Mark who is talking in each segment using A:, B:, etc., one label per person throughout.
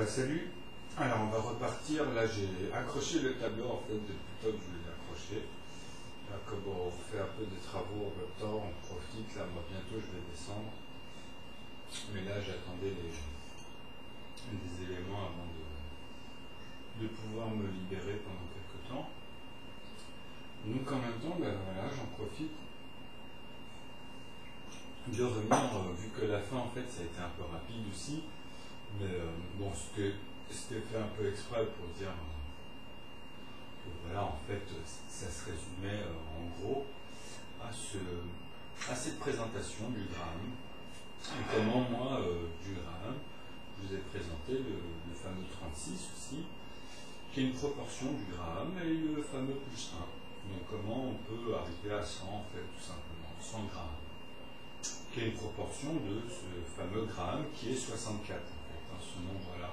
A: Salut. Alors on va repartir. Là j'ai accroché le tableau en fait depuis le temps que je voulais l'accrocher. Là comme on fait un peu des travaux en même temps, on profite. Là moi bientôt je vais descendre. Mais là j'attendais des éléments avant de pouvoir me libérer pendant quelques temps. Donc en même temps, voilà, j'en profite de revenir, vu que la fin en fait ça a été un peu rapide aussi. Mais bon, c'était fait un peu exprès pour dire que voilà, en fait, ça se résumait en gros à cette présentation du gramme. Et comment moi, du gramme, je vous ai présenté le fameux 36 aussi, qui est une proportion du gramme, et le fameux plus 1. Donc comment on peut arriver à 100 en fait, tout simplement, 100 grammes, qui est une proportion de ce fameux gramme qui est 64. Ce nombre-là,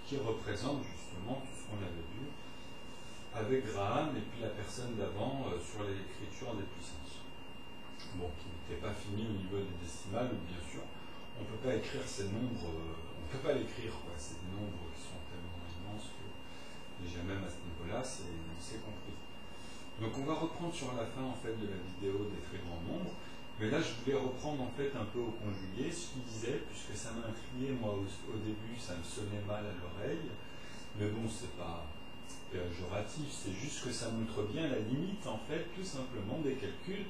A: qui représente justement tout ce qu'on avait vu avec Graham et puis la personne d'avant sur l'écriture des puissances. Bon, qui n'était pas fini au niveau des décimales, où bien sûr, on ne peut pas écrire ces nombres, on ne peut pas l'écrire, quoi. C'est des nombres qui sont tellement immenses que déjà même à ce niveau-là, c'est compris. Donc on va reprendre sur la fin en fait de la vidéo des très grands nombres. Mais là, je voulais reprendre en fait un peu au conjugué ce qu'il disait, puisque ça m'a intrigué, moi au début, ça me sonnait mal à l'oreille. Mais bon, c'est pas péjoratif, c'est juste que ça montre bien la limite en fait, tout simplement, des calculs.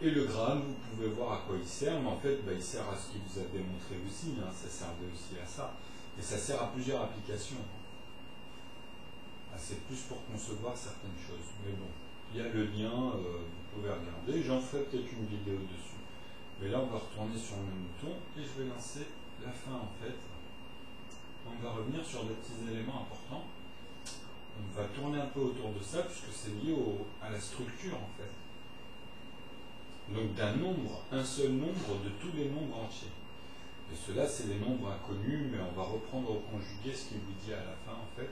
A: Et le gramme, vous pouvez voir à quoi il sert, mais en fait, il sert à ce qu'il vous a démontré aussi, hein, ça servait aussi à ça. Et ça sert à plusieurs applications. C'est plus pour concevoir certaines choses. Mais bon, il y a le lien, vous pouvez regarder, j'en ferai peut-être une vidéo dessus. Mais là, on va retourner sur le mouton et je vais lancer la fin en fait. On va revenir sur des petits éléments importants. On va tourner un peu autour de ça puisque c'est lié à la structure en fait. Donc d'un nombre, un seul nombre de tous les nombres entiers. Et cela, c'est les nombres inconnus, mais on va reprendre au conjugué ce qu'il vous dit à la fin en fait.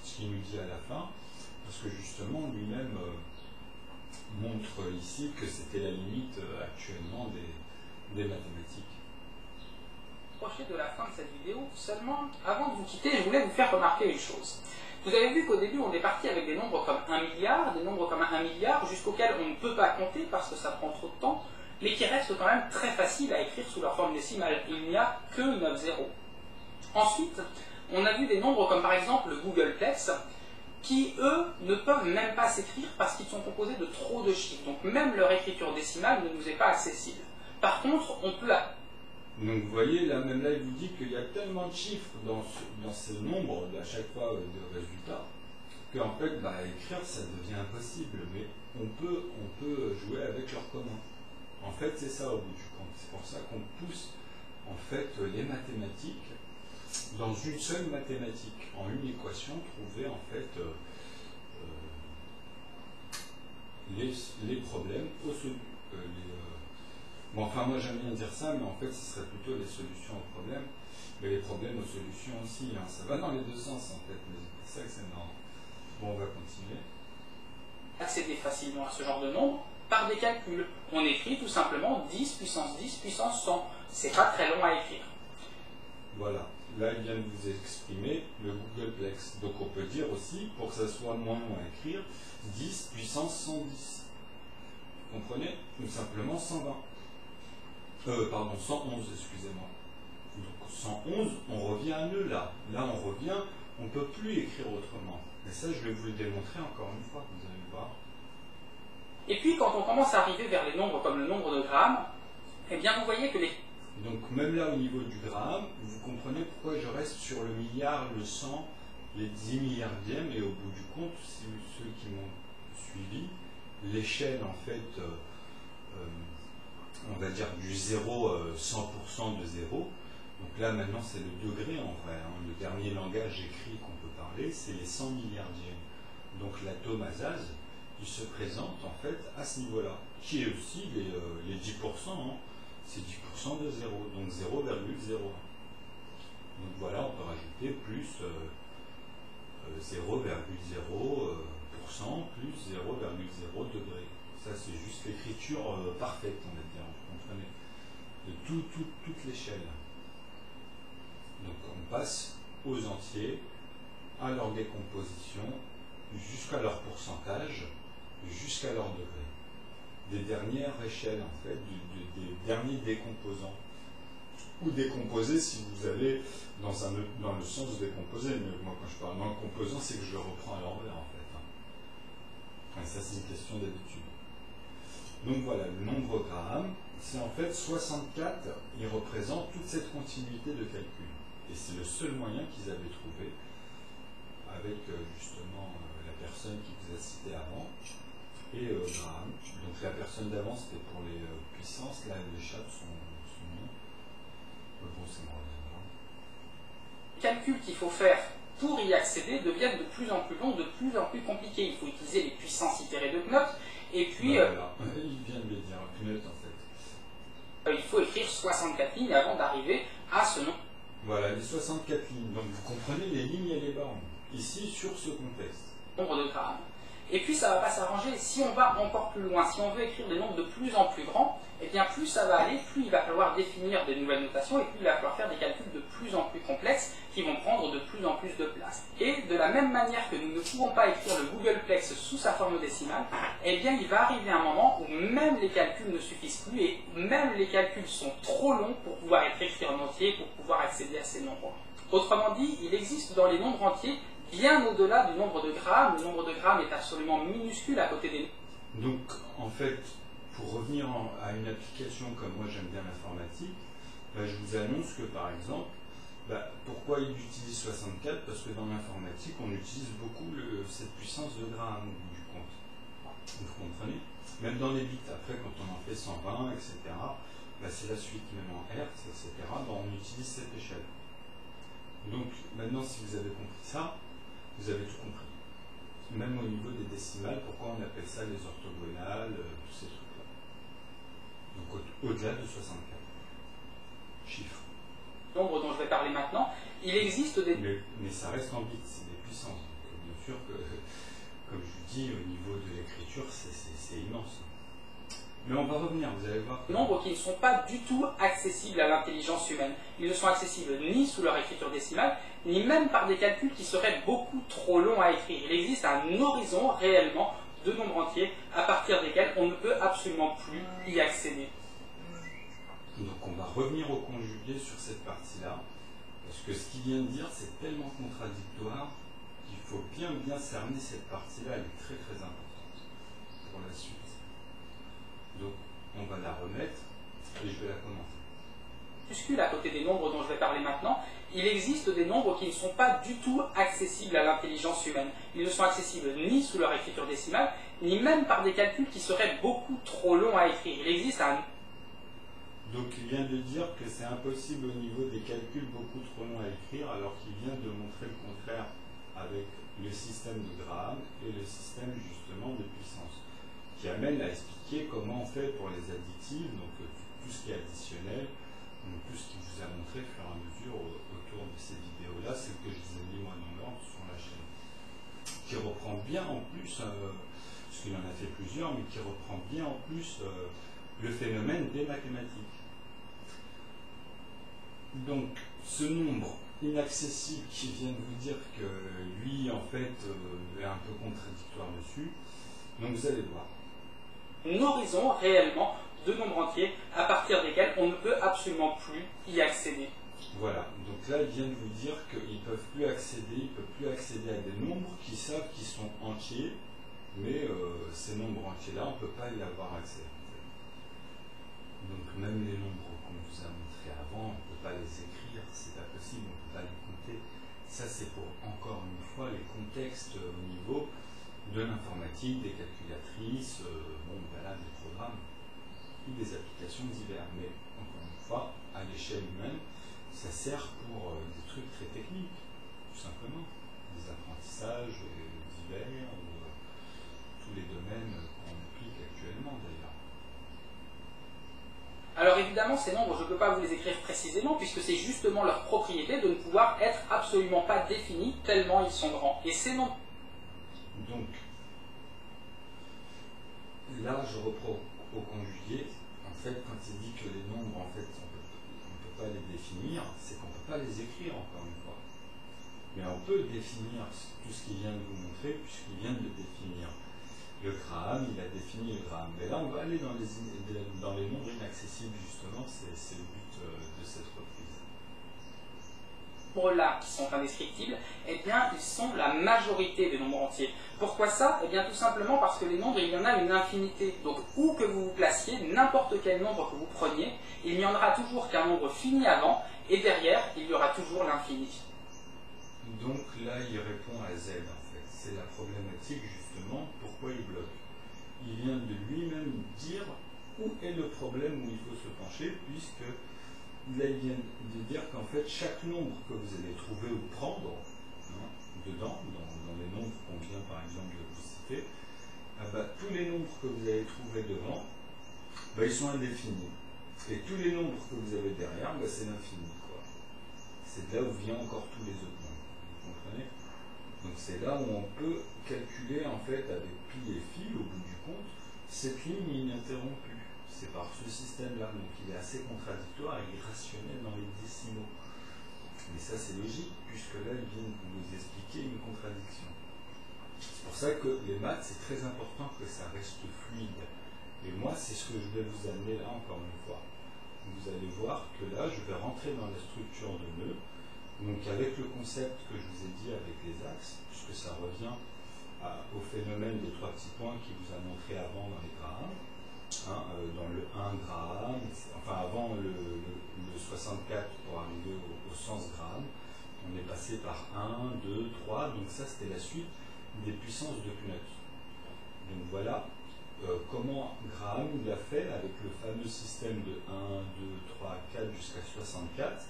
A: Ce qu'il nous dit à la fin, parce que justement lui-même montre ici que c'était la limite actuellement des mathématiques.
B: Approcher de la fin de cette vidéo, seulement avant de vous quitter, je voulais vous faire remarquer une chose. Vous avez vu qu'au début on est parti avec des nombres comme 1 milliard, des nombres comme 1 milliard, jusqu'auxquels on ne peut pas compter parce que ça prend trop de temps, mais qui restent quand même très faciles à écrire sous leur forme décimale. Il n'y a que 9 zéros. Ensuite, on a vu des nombres comme par exemple le Googleplex, qui eux ne peuvent même pas s'écrire parce qu'ils sont composés de trop de chiffres. Donc même leur écriture décimale ne nous est pas accessible. Par contre, on peut la...
A: Donc vous voyez, là, même là, il vous dit qu'il y a tellement de chiffres dans ces nombres, à chaque fois de résultats, qu'en fait, écrire, ça devient impossible. Mais on peut jouer avec leur commun. En fait, c'est ça au bout du compte. C'est pour ça qu'on pousse, en fait, les mathématiques dans une seule mathématique, en une équation, trouver en fait les problèmes bon, enfin moi j'aime bien dire ça, mais en fait ce serait plutôt les solutions aux problèmes, mais les problèmes aux solutions aussi, hein. Ça va dans les deux sens en fait, mais c'est ça que c'est marrant. Bon, on va continuer.
B: Accéder facilement à ce genre de nombre par des calculs. On écrit tout simplement 10 puissance 10 puissance 100. C'est pas très long à écrire.
A: Voilà. Là, il vient de vous exprimer le Googleplex. Donc on peut dire aussi, pour que ça soit moins long à écrire, 10 puissance 110. Vous comprenez? Tout simplement 120. Pardon, 111, excusez-moi. Donc 111, on revient à nœud là. Là, on revient, on ne peut plus écrire autrement. Mais ça, je vais vous le démontrer encore une fois, vous allez voir.
B: Et puis, quand on commence à arriver vers les nombres comme le nombre de grammes, eh bien, vous voyez que les...
A: Donc même là au niveau du gramme, vous comprenez pourquoi je reste sur le milliard, le 100, les 10 milliardièmes, et au bout du compte, ceux qui m'ont suivi, l'échelle en fait, on va dire du 0, 100% de 0, donc là maintenant c'est le degré en vrai, hein. Le dernier langage écrit qu'on peut parler, c'est les 100 milliardièmes. Donc l'atome Azaz, il se présente en fait à ce niveau-là, qui est aussi les 10%, hein. C'est 10% de 0, donc 0,01. Donc voilà, on peut rajouter plus 0,0% plus 0,0 degré. Ça, c'est juste l'écriture parfaite, on va dire, vous comprenez, de toute l'échelle. Donc on passe aux entiers, à leur décomposition, jusqu'à leur pourcentage, jusqu'à leur degré. Des dernières échelles, en fait, des derniers décomposants. Ou décomposer si vous allez dans le sens de décomposer. Mais moi, quand je parle dans le composant, c'est que je le reprends à l'envers, en fait. Enfin, ça, c'est une question d'habitude. Donc voilà, le nombre Graham, c'est en fait 64, il représente toute cette continuité de calcul. Et c'est le seul moyen qu'ils avaient trouvé, avec justement la personne qui vous a cité avant, et Graham. Donc la personne d'avant, c'était pour les puissances, là, elle échappe son nom. Bon, c'est moi.
B: Les calculs qu'il faut faire pour y accéder deviennent de plus en plus longs, de plus en plus compliqués. Il faut utiliser les puissances itérées de Knott, et puis...
A: voilà, il vient de le dire, Knott en fait.
B: Il faut écrire 64 lignes avant d'arriver à ce nom.
A: Voilà, les 64 lignes. Donc vous comprenez les lignes et les bornes, ici sur ce contexte.
B: Nombre de Graham. Et puis ça ne va pas s'arranger. Si on va encore plus loin, si on veut écrire des nombres de plus en plus grands, et bien plus ça va aller, plus il va falloir définir des nouvelles notations, et plus il va falloir faire des calculs de plus en plus complexes qui vont prendre de plus en plus de place. Et de la même manière que nous ne pouvons pas écrire le Googleplex sous sa forme décimale, eh bien il va arriver un moment où même les calculs ne suffisent plus, et même les calculs sont trop longs pour pouvoir être écrits en entier, pour pouvoir accéder à ces nombres. Autrement dit, il existe dans les nombres entiers bien au-delà du nombre de Graham. Le nombre de Graham est absolument minuscule à côté des...
A: Donc, en fait, pour revenir à une application comme moi j'aime bien l'informatique, je vous annonce que par exemple, pourquoi il utilise 64? Parce que dans l'informatique, on utilise beaucoup cette puissance de Graham au bout du compte. Vous comprenez? Même dans les bits, après, quand on en fait 120, etc., c'est la suite, même en Hertz, etc., on utilise cette échelle. Donc, maintenant, si vous avez compris ça, vous avez tout compris. Même au niveau des décimales, pourquoi on appelle ça les orthogonales, tous ces trucs-là. Donc au-delà de 64 chiffres.
B: Nombre dont je vais parler maintenant, il existe des...
A: Mais ça reste en bits, c'est des puissances. Donc bien sûr que, comme je vous dis, au niveau de l'écriture, c'est immense. Mais on va revenir, vous allez voir.
B: Nombres qui ne sont pas du tout accessibles à l'intelligence humaine. Ils ne sont accessibles ni sous leur écriture décimale, ni même par des calculs qui seraient beaucoup trop longs à écrire. Il existe un horizon réellement de nombres entiers à partir desquels on ne peut absolument plus y accéder.
A: Donc on va revenir au conjugué sur cette partie-là, parce que ce qu'il vient de dire, c'est tellement contradictoire qu'il faut bien cerner cette partie-là, elle est très très importante pour la suite. Donc, on va la remettre et je vais la commenter.
B: Minuscule à côté des nombres dont je vais parler maintenant, il existe des nombres qui ne sont pas du tout accessibles à l'intelligence humaine. Ils ne sont accessibles ni sous leur écriture décimale, ni même par des calculs qui seraient beaucoup trop longs à écrire. Il existe un...
A: Donc, il vient de dire que c'est impossible au niveau des calculs beaucoup trop longs à écrire, alors qu'il vient de montrer le contraire avec le système de Graham et le système justement de puissance, qui amène à expliquer comment on fait pour les additifs, donc tout ce qui est additionnel, donc tout ce qu'il vous a montré au fur et à mesure autour de ces vidéos-là, c'est ce que je vous ai mis moi dans l'ordre sur la chaîne, qui reprend bien en plus, parce qu'il en a fait plusieurs, mais qui reprend bien en plus le phénomène des mathématiques. Donc ce nombre inaccessible qui vient de vous dire que lui en fait est un peu contradictoire dessus, donc vous allez voir.
B: Un horizon réellement de nombres entiers à partir desquels on ne peut absolument plus y accéder.
A: Voilà, donc là il vient de vous dire qu'ils ne peuvent plus accéder, à des nombres qui savent qu'ils sont entiers, mais ces nombres entiers-là, on ne peut pas y avoir accès. Donc même les nombres qu'on vous a montrés avant, on ne peut pas les écrire, c'est pas possible, on ne peut pas les compter. Ça c'est pour, encore une fois, les contextes au niveau de l'informatique, des calculatrices, des programmes ou des applications diverses. Mais encore une fois, à l'échelle humaine, ça sert pour des trucs très techniques, tout simplement. Des apprentissages divers ou tous les domaines qu'on applique actuellement d'ailleurs.
B: Alors évidemment, ces nombres, je ne peux pas vous les écrire précisément, puisque c'est justement leur propriété de ne pouvoir être absolument pas définis, tellement ils sont grands. Et ces nombres...
A: Donc, là, je reprends au conjugué. En fait, quand il dit que les nombres, en fait, on ne peut pas les définir, c'est qu'on ne peut pas les écrire, encore une fois. Mais on peut définir tout ce qu'il vient de vous montrer, puisqu'il vient de le définir. Le Graham, il a défini le Graham. Mais là, on va aller dans les nombres inaccessibles, justement, c'est le but de cette reprise.
B: Nombres-là qui sont indescriptibles, eh bien, ils sont la majorité des nombres entiers. Pourquoi ça? Eh bien, tout simplement parce que les nombres, il y en a une infinité. Donc, où que vous vous placiez, n'importe quel nombre que vous preniez, il n'y en aura toujours qu'un nombre fini avant, et derrière, il y aura toujours l'infini.
A: Donc là, il répond à Z, en fait. C'est la problématique, justement, pourquoi il bloque. Il vient de lui-même dire où est le problème où il faut se pencher, puisque là, il vient de dire qu'en fait, chaque nombre que vous allez trouver ou prendre, hein, dedans, dans les nombres qu'on vient, par exemple, de vous citer, tous les nombres que vous allez trouver devant, ils sont indéfinis. Et tous les nombres que vous avez derrière, c'est l'infini. C'est là où vient encore tous les autres nombres. Vous comprenez? Donc c'est là où on peut calculer en fait avec pi et phi au bout du compte cette ligne ininterrompue. C'est par ce système-là. Donc il est assez contradictoire et irrationnel dans les décimaux. Mais ça c'est logique puisque là ils viennent nous expliquer une contradiction. C'est pour ça que les maths c'est très important que ça reste fluide. Et moi c'est ce que je vais vous amener là encore une fois. Vous allez voir que là, je vais rentrer dans la structure de nœud, donc avec le concept que je vous ai dit avec les axes, puisque ça revient au phénomène des trois petits points qui vous a montré avant dans les Graham, hein, dans le 1 Graham, enfin avant le 64 pour arriver au sens Graham, on est passé par 1, 2, 3, donc ça c'était la suite des puissances de Knuth. Donc voilà. Comment Graham l'a fait avec le fameux système de 1, 2, 3, 4 jusqu'à 64,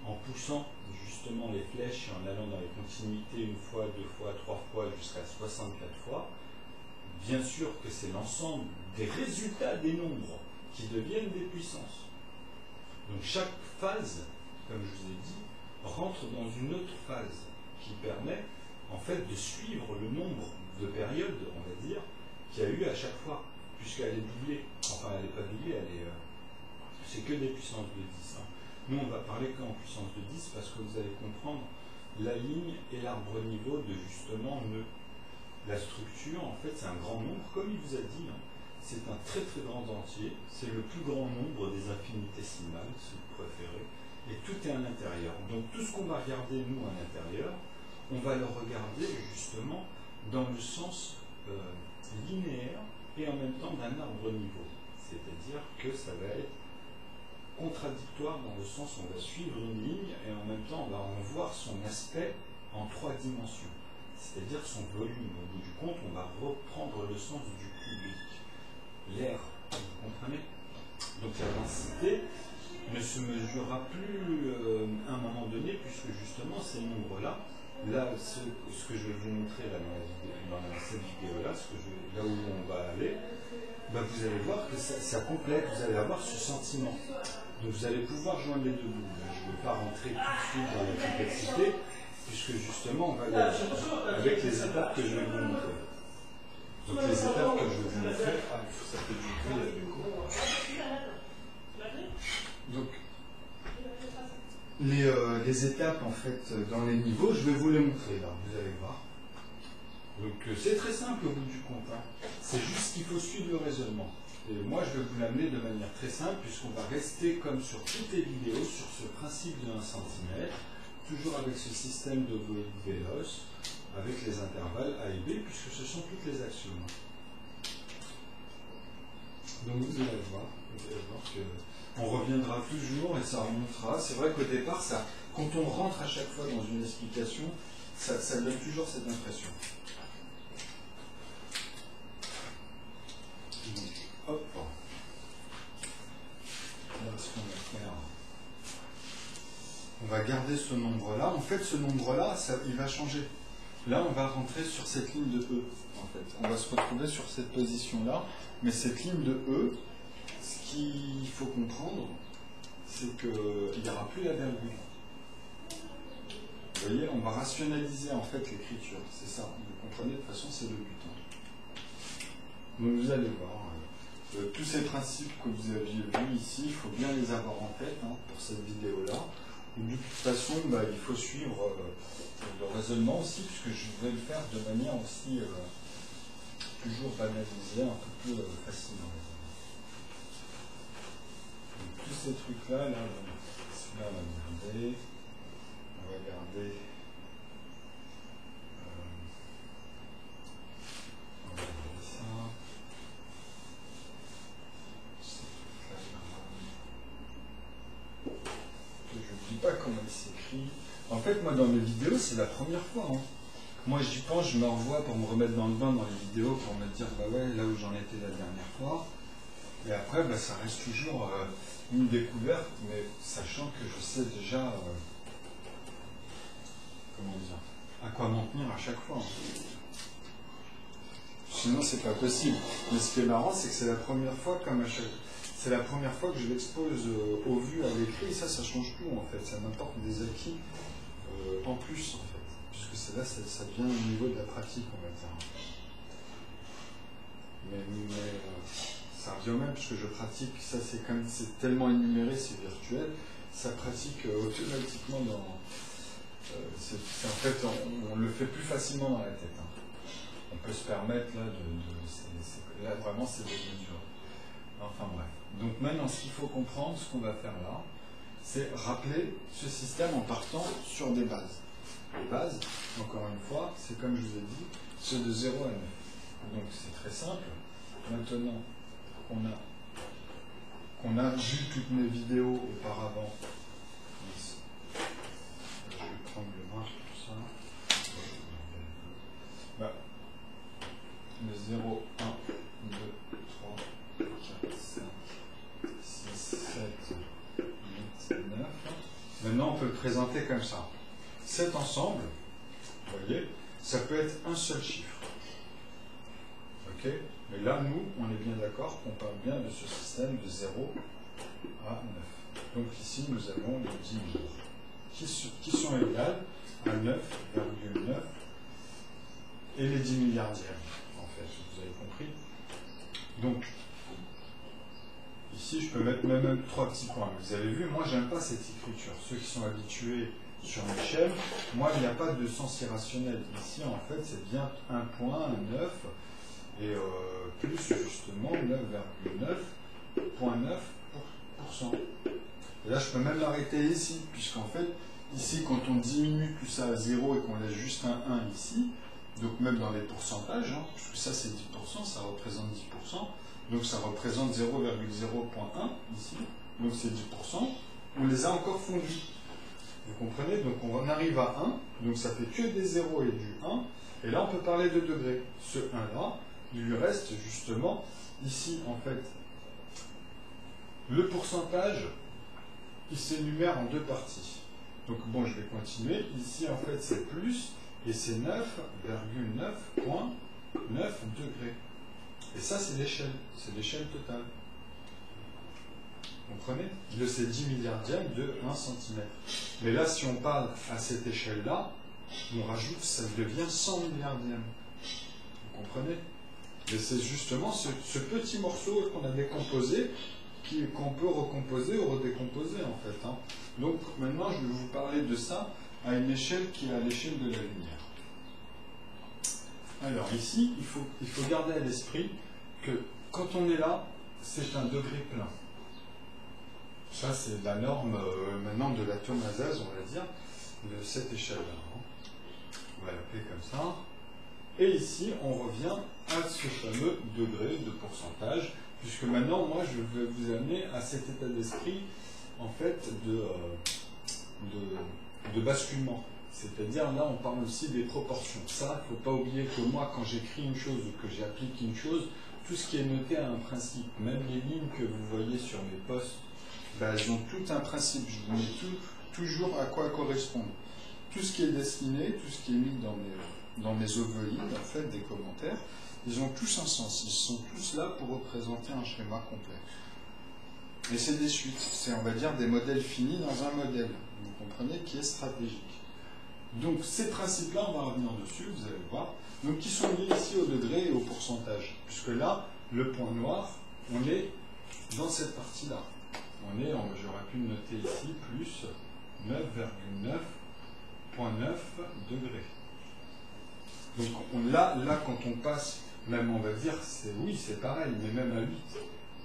A: en poussant justement les flèches et en allant dans les continuités une fois, deux fois, trois fois jusqu'à 64 fois. Bien sûr que c'est l'ensemble des résultats des nombres qui deviennent des puissances. Donc chaque phase, comme je vous ai dit, rentre dans une autre phase qui permet en fait de suivre le nombre de périodes, on va dire, qu'il y a eu à chaque fois, puisqu'elle est doublée. Enfin, elle n'est pas doublée, c'est que des puissances de 10. Hein. Nous, on va parler qu'en puissance de 10 parce que vous allez comprendre la ligne et l'arbre niveau de justement nœud. La structure, en fait, c'est un grand nombre, comme il vous a dit. Hein. C'est un très très grand entier. C'est le plus grand nombre des infinitésimales, si vous préférez. Et tout est à l'intérieur. Donc tout ce qu'on va regarder, nous, à l'intérieur, on va le regarder justement dans le sens linéaire et en même temps d'un arbre niveau. C'est-à-dire que ça va être contradictoire dans le sens où on va suivre une ligne et en même temps on va en voir son aspect en 3 dimensions. C'est-à-dire son volume. Au bout du compte, on va reprendre le sens du cubique. L'air, vous comprenez? Donc la densité ne se mesurera plus à un moment donné puisque justement ces nombres-là, là, ce que je vais vous montrer là, dans cette vidéo-là, là où on va aller, vous allez voir que ça complète, vous allez avoir ce sentiment. Donc vous allez pouvoir joindre les deux bouts. Je ne vais pas rentrer tout de suite dans la complexité, puisque justement on va aller avec les étapes que je vais vous montrer. Donc les étapes que je vais vous montrer, ça fait du bruit là du coup. Donc, les étapes en fait dans les niveaux, je vais vous les montrer là, vous allez voir. Donc c'est très simple au bout du compte, hein. C'est juste qu'il faut suivre le raisonnement. Et moi je vais vous l'amener de manière très simple puisqu'on va rester comme sur toutes les vidéos sur ce principe de 1 cm, toujours avec ce système de véloce, avec les intervalles A et B puisque ce sont toutes les axiomes. Donc vous allez voir que on reviendra toujours et ça remontera. C'est vrai qu'au départ, quand on rentre à chaque fois dans une explication, ça donne toujours cette impression. Donc, hop. Là, ce qu'on va faire, on va garder ce nombre-là. En fait, ce nombre-là, il va changer. Là, on va rentrer sur cette ligne de E. En fait, on va se retrouver sur cette position-là, mais cette ligne de E. Ce qu'il faut comprendre, c'est qu'il n'y aura plus la virgule. Vous voyez, on va rationaliser en fait l'écriture. C'est ça, vous comprenez, de toute façon, c'est le but. Donc vous allez voir, tous ces principes que vous aviez vus ici, il faut bien les avoir en tête pour cette vidéo-là.
C: De toute façon, il faut suivre le raisonnement aussi, puisque je vais le faire de manière aussi toujours banalisée, un peu plus facilement. Donc, tous ces trucs-là, celui-là, on va garder. On va garder. On va garder ça. Je ne dis pas comment il s'écrit. En fait, moi, dans mes vidéos, c'est la première fois. Hein. Moi, j'y pense, je me revois pour me remettre dans le bain dans les vidéos, pour me dire, bah ouais, là où j'en étais la dernière fois. Et après, ça reste toujours une découverte, mais sachant que je sais déjà, comment dire, à quoi m'en tenir à chaque fois. Hein. Sinon, c'est pas possible. Mais ce qui est marrant, c'est que c'est la première fois, c'est la première fois que je l'expose au vu, à l'écrit, et ça change tout en fait. Ça m'apporte des acquis en plus en fait. Puisque c'est là, ça devient au niveau de la pratique, on va dire. Mais ça revient au même, puisque je pratique, ça c'est tellement énuméré, c'est virtuel, ça pratique automatiquement dans. En fait, on le fait plus facilement dans la tête. Hein. On peut se permettre là là vraiment c'est des mesures. Enfin bref. Donc maintenant, ce qu'il faut comprendre, ce qu'on va faire là, c'est rappeler ce système en partant sur des bases. Les bases, encore une fois, c'est comme je vous ai dit, c'est de 0 à 9. Donc c'est très simple. Maintenant qu'on a vu toutes mes vidéos auparavant, je vais prendre le marque, tout ça. Le 0, 1, 2, 3, 4, 5, 6, 7, 8, 9. Maintenant, on peut le présenter comme ça. Cet ensemble, vous voyez, ça peut être un seul chiffre. Ok? Mais là, nous, on est bien d'accord qu'on parle bien de ce système de 0 à 9. Donc ici, nous avons les 10 milliards qui sont égales à 9,9 et les 10 milliardièmes. Vous avez compris. Donc, ici, je peux mettre même 3 petits points. Vous avez vu, moi, j'aime pas cette écriture. Ceux qui sont habitués sur l'échelle, moi, il n'y a pas de sens irrationnel. Ici, en fait, c'est bien un point, un 9, et plus, justement, 9,9,9%. Et là, je peux même l'arrêter ici, puisqu'en fait, ici, quand on diminue tout ça à 0 et qu'on laisse juste un 1 ici, donc même dans les pourcentages, hein, puisque ça c'est 10%, ça représente 10%, donc ça représente 0,0.1 ici, donc c'est 10%, on les a encore fondus. Vous comprenez? Donc on arrive à 1, donc ça fait que des 0 et du 1, et là on peut parler de degrés. Ce 1-là, il lui reste justement, ici en fait, le pourcentage, il s'énumère en deux parties. Donc bon, je vais continuer, ici en fait c'est plus, et c'est 9,9,9 degrés. Et ça, c'est l'échelle totale. Vous comprenez? C'est 10 milliardièmes de 1 cm. Mais là, si on parle à cette échelle-là, on rajoute, ça devient 100 milliardièmes. Vous comprenez? Et c'est justement ce petit morceau qu'on a décomposé, qu'on peut recomposer ou redécomposer, en fait. Hein. Donc, maintenant, je vais vous parler de ça à une échelle qui est à l'échelle de la lumière. Alors ici, il faut garder à l'esprit que quand on est là, c'est un degré plein. Ça, c'est la norme maintenant de l'atome Azaz, on va dire, de cette échelle-là. On va l'appeler comme ça. Et ici, on revient à ce fameux degré de pourcentage, puisque maintenant, moi, je vais vous amener à cet état d'esprit, en fait, de basculement. C'est-à-dire, là, on parle aussi des proportions. Ça, il ne faut pas oublier que moi, quand j'écris une chose ou que j'applique une chose, tout ce qui est noté a un principe. Même les lignes que vous voyez sur mes posts, elles ont tout un principe. Je vous mets toujours à quoi correspondent. Tout ce qui est dessiné, tout ce qui est mis dans mes ovoïdes, en fait, des commentaires, ils ont tous un sens. Ils sont tous là pour représenter un schéma complet. Et c'est des suites. C'est, on va dire, des modèles finis dans un modèle. Vous comprenez, qui est stratégique. Donc ces principes-là, on va revenir dessus, vous allez voir, donc qui sont liés ici au degré et au pourcentage, puisque là, le point noir, on est dans cette partie-là. J'aurais pu le noter ici, plus 9,9,9 degrés. Donc là, quand on passe, même on va dire, oui, c'est pareil, mais même à 8.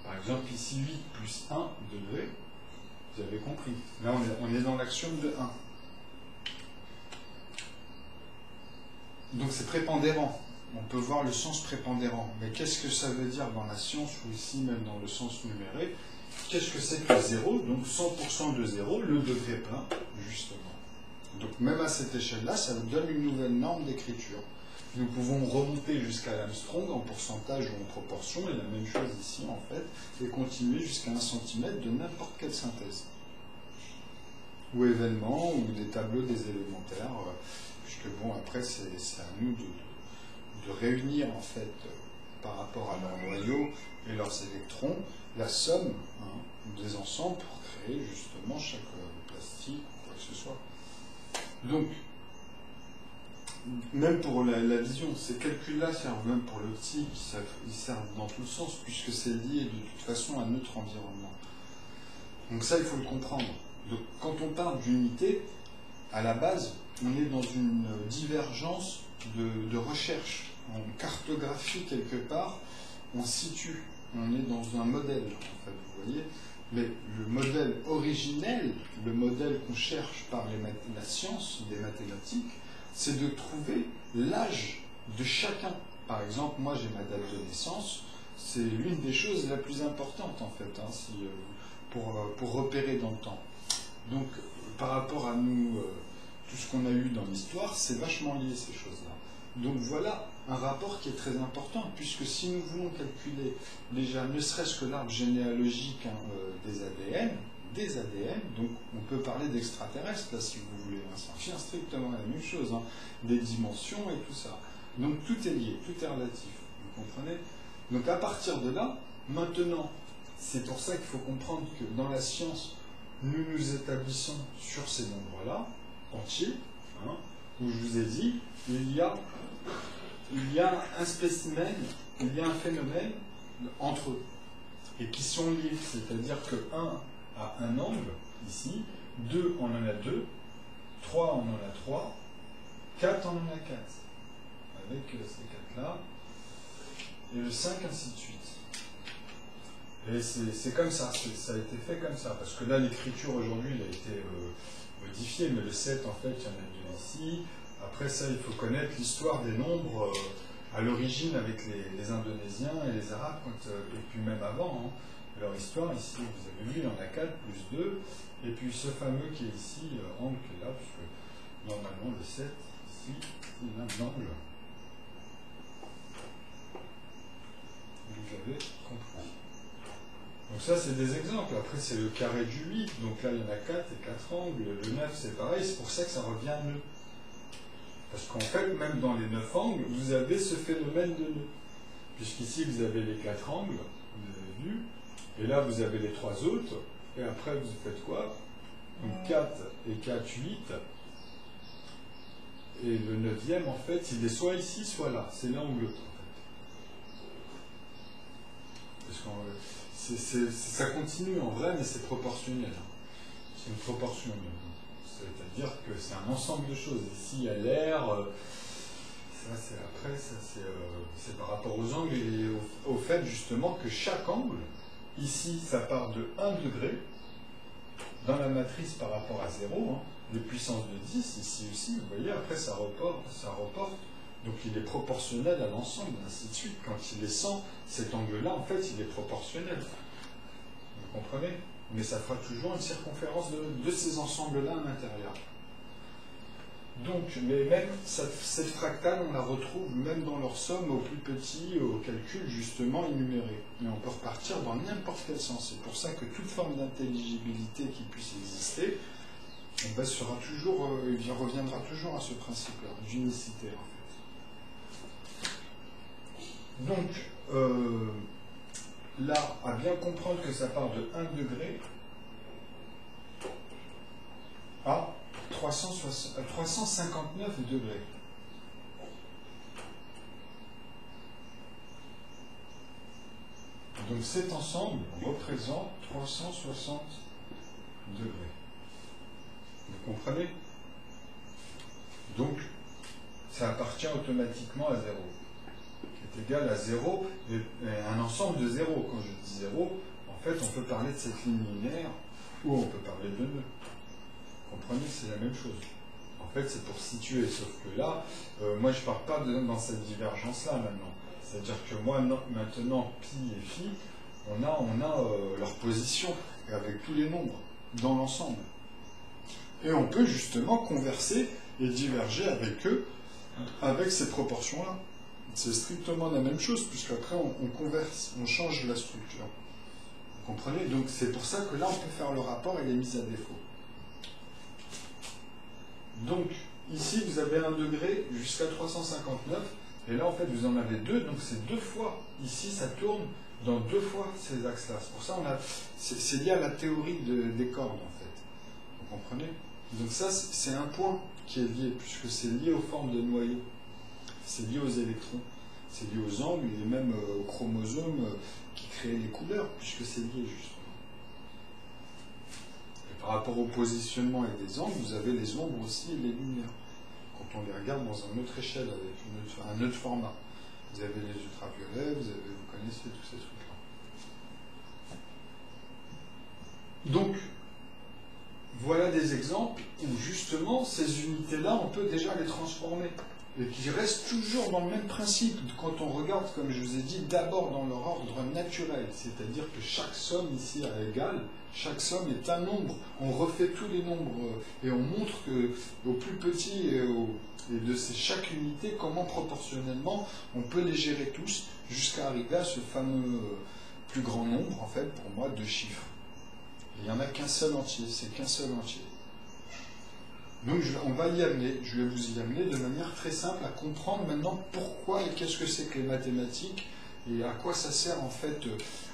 C: Par exemple, ici, 8 plus 1 degré, vous avez compris. Là, on est dans l'axiome de 1. Donc c'est prépondérant. On peut voir le sens prépondérant. Mais qu'est-ce que ça veut dire dans la science, ou ici même dans le sens numéré? Qu'est-ce que c'est que 0? Donc 100% de 0, le degré plein, justement. Donc même à cette échelle-là, ça nous donne une nouvelle norme d'écriture. Nous pouvons remonter jusqu'à l'Armstrong en pourcentage ou en proportion, et la même chose ici en fait, et continuer jusqu'à 1 cm de n'importe quelle synthèse. Ou événement, ou des tableaux des élémentaires, puisque bon, après c'est à nous de réunir en fait, par rapport à leurs noyaux et leurs électrons, la somme des ensembles pour créer justement chaque plastique ou quoi que ce soit. Donc, même pour la vision, ces calculs-là servent même pour l'optique, ils servent dans tout le sens, puisque c'est lié de toute façon à notre environnement. Donc ça, il faut le comprendre. Donc, quand on parle d'unité, à la base, on est dans une divergence de recherche. On cartographie quelque part, on situe, on est dans un modèle, en fait, vous voyez. Mais le modèle originel, le modèle qu'on cherche par la science des mathématiques, c'est de trouver l'âge de chacun. Par exemple, moi j'ai ma date de naissance, c'est l'une des choses la plus importantes en fait, pour repérer dans le temps. Donc par rapport à nous, tout ce qu'on a eu dans l'histoire, c'est vachement lié ces choses-là. Donc voilà un rapport qui est très important, puisque si nous voulons calculer déjà ne serait-ce que l'arbre généalogique des ADN, donc on peut parler d'extraterrestres, là si vous voulez, ça revient strictement la même chose, des dimensions et tout ça. Donc tout est lié, tout est relatif, vous comprenez? Donc à partir de là, maintenant, c'est pour ça qu'il faut comprendre que dans la science, nous nous établissons sur ces nombres-là, entiers, où je vous ai dit, il y a un spécimen, il y a un phénomène entre eux, et qui sont liés, c'est-à-dire que 1 a un angle, ici, 2 on en a 2, 3 on en a 3, 4 on en a 4, avec ces 4-là, et le 5 ainsi de suite. Et c'est comme ça, ça a été fait comme ça, parce que là l'écriture aujourd'hui elle a été modifiée, mais le 7 en fait il y en a 2 ici. Après ça il faut connaître l'histoire des nombres à l'origine avec les Indonésiens et les Arabes, et puis même avant. Leur histoire ici, vous avez vu, il y en a 4 plus 2, et puis ce fameux qui est ici, angle qui est là, puisque normalement le 7 ici, il a un angle. Vous avez compris. Donc ça, c'est des exemples. Après, c'est le carré du 8. Donc là, il y en a 4 et 4 angles. Le 9, c'est pareil. C'est pour ça que ça revient à nœud. Parce qu'en fait, même dans les 9 angles, vous avez ce phénomène de nœud. Puisqu'ici, vous avez les 4 angles, vous avez vu. Et là, vous avez les 3 autres. Et après, vous faites quoi? Donc 4 et 4, 8. Et le 9e, en fait, il est soit ici, soit là. C'est l'angle, en fait. Parce que ça continue en vrai, mais c'est proportionnel. C'est une proportion. C'est-à-dire que c'est un ensemble de choses. Ici, il y a l'air. Ça, c'est après. Ça, c'est par rapport aux angles et au fait, justement, que chaque angle, ici, ça part de 1 degré. Dans la matrice par rapport à 0, les puissances de 10, ici aussi, vous voyez, après, ça reporte. Donc il est proportionnel à l'ensemble, ainsi de suite. Quand il est 100, cet angle-là, en fait, il est proportionnel. Vous comprenez? Mais ça fera toujours une circonférence de ces ensembles-là à l'intérieur. Donc, mais même cette fractale, on la retrouve même dans leur somme au plus petit, au calcul justement énuméré. Et on peut repartir dans n'importe quel sens. C'est pour ça que toute forme d'intelligibilité qui puisse exister, il reviendra toujours à ce principe-là, d'unicité en fait. Donc, là, à bien comprendre que ça part de 1 degré à 359 degrés. Donc cet ensemble représente 360 degrés. Vous comprenez? Donc, ça appartient automatiquement à 0, qui est égal à 0, et un ensemble de 0. Quand je dis 0, en fait, on peut parler de cette ligne linéaire, ou on peut parler de nœud. Vous comprenez? C'est la même chose. En fait, c'est pour situer, sauf que là, moi, je ne pars pas dans cette divergence-là maintenant. C'est-à-dire que moi, maintenant, pi et phi, on a leur position avec tous les nombres dans l'ensemble. Et on peut justement converser et diverger avec eux, avec ces proportions-là. C'est strictement la même chose, puisqu'après on converse, on change la structure. Vous comprenez? Donc c'est pour ça que là on peut faire le rapport et les mises à défaut. Donc ici vous avez 1 degré jusqu'à 359, et là en fait vous en avez 2, donc c'est 2 fois. Ici ça tourne dans 2 fois ces axes-là. C'est pour ça c'est lié à la théorie des cordes en fait. Vous comprenez? Donc ça c'est un point qui est lié, puisque c'est lié aux formes de noyaux. C'est lié aux électrons, c'est lié aux angles et même aux chromosomes qui créent les couleurs, puisque c'est lié justement. Et par rapport au positionnement et des angles, vous avez les ombres aussi et les lumières. Quand on les regarde dans une autre échelle, avec un autre format. Vous avez les ultraviolets, vous connaissez tous ces trucs-là. Donc, voilà des exemples où justement ces unités-là, on peut déjà les transformer. Et qui restent toujours dans le même principe. Quand on regarde, comme je vous ai dit, d'abord dans leur ordre naturel, c'est-à-dire que chaque somme ici à égal, chaque somme est un nombre. On refait tous les nombres et on montre que au plus petit et de chaque unité, comment proportionnellement on peut les gérer tous jusqu'à arriver à ce fameux plus grand nombre, en fait, pour moi, de chiffres. Il n'y en a qu'un seul entier, c'est qu'un seul entier. Donc on va y amener, je vais vous y amener de manière très simple à comprendre maintenant pourquoi et qu'est-ce que c'est que les mathématiques et à quoi ça sert en fait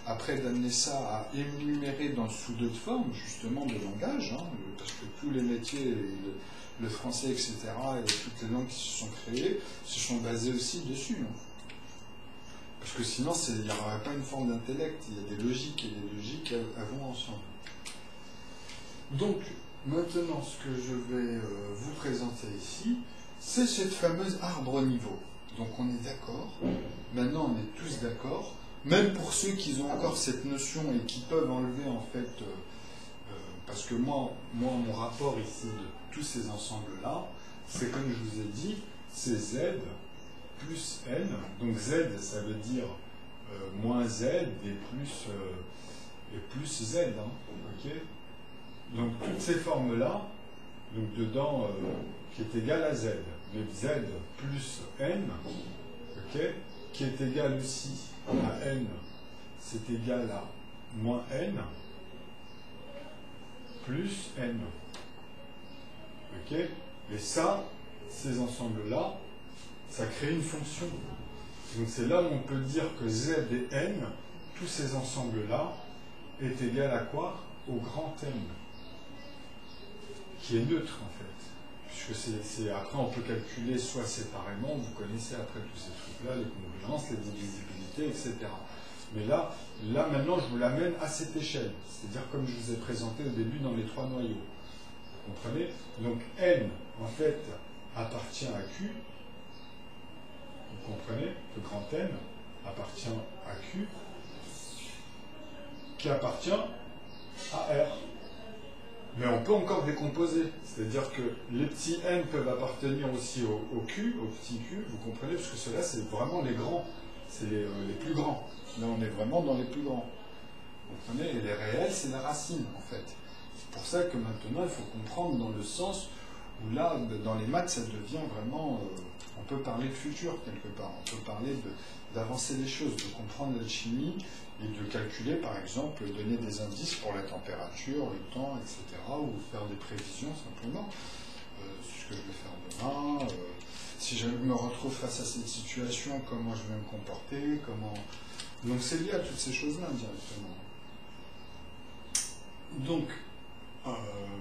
C: après d'amener ça à énumérer sous d'autres formes justement de langage, hein, parce que tous les métiers, le français etc. et toutes les langues qui se sont créées se sont basées aussi dessus. Hein. Parce que sinon il n'y aurait pas une forme d'intellect, il y a des logiques et les logiques elles vont ensemble. Donc, maintenant, ce que je vais vous présenter ici, c'est cette fameuse arbre niveau. Donc on est d'accord, maintenant on est tous d'accord, même pour ceux qui ont encore cette notion et qui peuvent enlever en fait, parce que moi, mon rapport ici de tous ces ensembles-là, c'est comme je vous ai dit, c'est Z plus N, donc Z ça veut dire moins Z et plus Z, hein, ok. Donc toutes ces formes-là, donc dedans, qui est égal à Z, mais Z plus N, ok, qui est égal aussi à N, c'est égal à moins N, plus N. Ok. Et ça, ces ensembles-là, ça crée une fonction. Donc c'est là où on peut dire que Z et N, tous ces ensembles-là, est égal à quoi? Au grand N. Qui est neutre en fait, puisque après on peut calculer soit séparément, vous connaissez après tous ces trucs-là, les congruences, les divisibilités, etc. Mais là maintenant je vous l'amène à cette échelle, c'est-à-dire comme je vous ai présenté au début dans les 3 noyaux. Vous comprenez? Donc N en fait appartient à Q, vous comprenez? Le grand N appartient à Q, qui appartient à R. Mais on peut encore décomposer, c'est-à-dire que les petits n peuvent appartenir aussi au q, au petit q, vous comprenez, parce que ceux-là, c'est vraiment les grands, c'est les plus grands. Là, on est vraiment dans les plus grands. Vous comprenez? Et les réels, c'est la racine, en fait. C'est pour ça que maintenant, il faut comprendre dans le sens où là, dans les maths, ça devient vraiment... on peut parler de futur, quelque part. On peut parler d'avancer les choses, de comprendre la chimie, et de calculer, par exemple, donner des indices pour la température, le temps, etc., ou faire des prévisions, simplement. Ce que je vais faire demain, si je me retrouve face à cette situation, comment je vais me comporter, comment... Donc c'est lié à toutes ces choses-là, directement. Donc,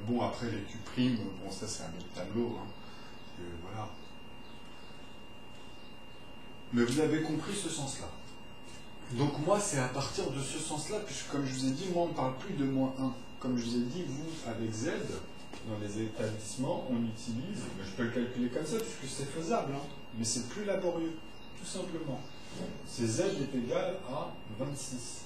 C: bon, après les Q', bon, ça c'est un autre tableau, hein, voilà. Mais vous avez compris ce sens-là. Donc moi, c'est à partir de ce sens-là, puisque comme je vous ai dit, moi, on ne parle plus de moins 1. Comme je vous ai dit, vous, avec Z, dans les établissements, on utilise, je peux le calculer comme ça puisque c'est faisable, hein, mais c'est plus laborieux, tout simplement. C'est z est égal à 26.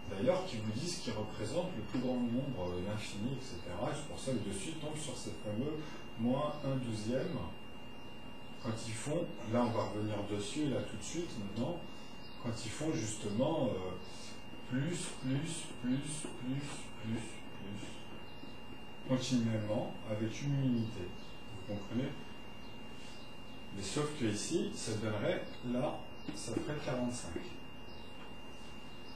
C: D'ailleurs, qui vous disent qu'il représente le plus grand nombre, l'infini, etc. Et c'est pour ça que dessus tombe sur ces fameux moins 1/12e. Quand ils font, là on va revenir dessus, là tout de suite, maintenant, quand ils font justement plus, continuellement, avec une unité. Vous comprenez? Mais sauf que ici, ça donnerait, là, ça ferait 45.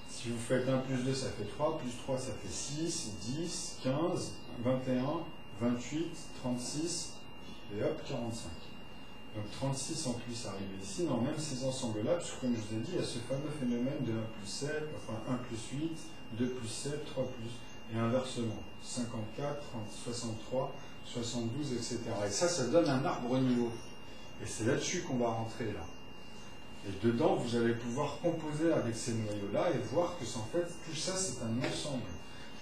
C: Si vous faites 1 plus 2, ça fait 3, plus 3, ça fait 6, 10, 15, 21, 28, 36, et hop, 45. Donc 36 en plus arrivé ici, non, même ces ensembles-là, parce que comme je vous ai dit, il y a ce fameux phénomène de 1 plus 7, enfin 1 plus 8, 2 plus 7, 3 plus, et inversement, 54, 30, 63, 72, etc. Et ça donne un arbre niveau. Et c'est là-dessus qu'on va rentrer là. Et dedans, vous allez pouvoir composer avec ces noyaux-là et voir que en fait, tout ça, c'est un ensemble.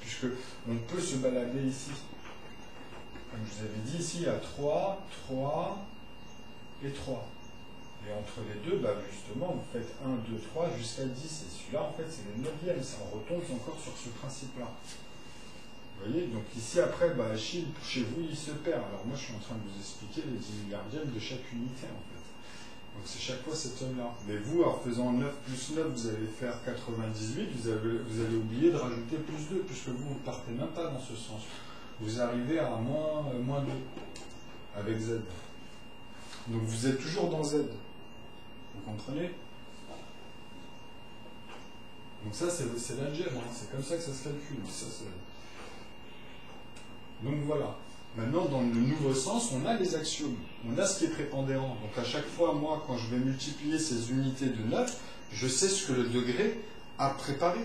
C: Puisque on peut se balader ici. Comme je vous avais dit, ici, il y a 3, 3 et 3. Et entre les deux, bah, justement, vous faites 1, 2, 3 jusqu'à 10. Et celui-là, en fait, c'est le 9e. Ça retombe encore sur ce principe-là. Vous voyez? Donc ici, après, bah, Achille, chez vous, il se perd. Alors moi, je suis en train de vous expliquer les 10 milliardièmes de chaque unité, en fait. Donc c'est chaque fois cette somme-là. Mais vous, en faisant 9 plus 9, vous allez faire 98, vous allez oublier de rajouter plus 2, puisque vous ne partez même pas dans ce sens. Vous arrivez à moins 2 avec Z. Donc vous êtes toujours dans Z. Vous comprenez? Donc ça, c'est l'algèbre, hein. C'est comme ça que ça se calcule. Donc voilà. Maintenant, dans le nouveau sens, on a les axiomes. On a ce qui est prépondérant. Donc à chaque fois, moi, quand je vais multiplier ces unités de 9, je sais ce que le degré a préparé.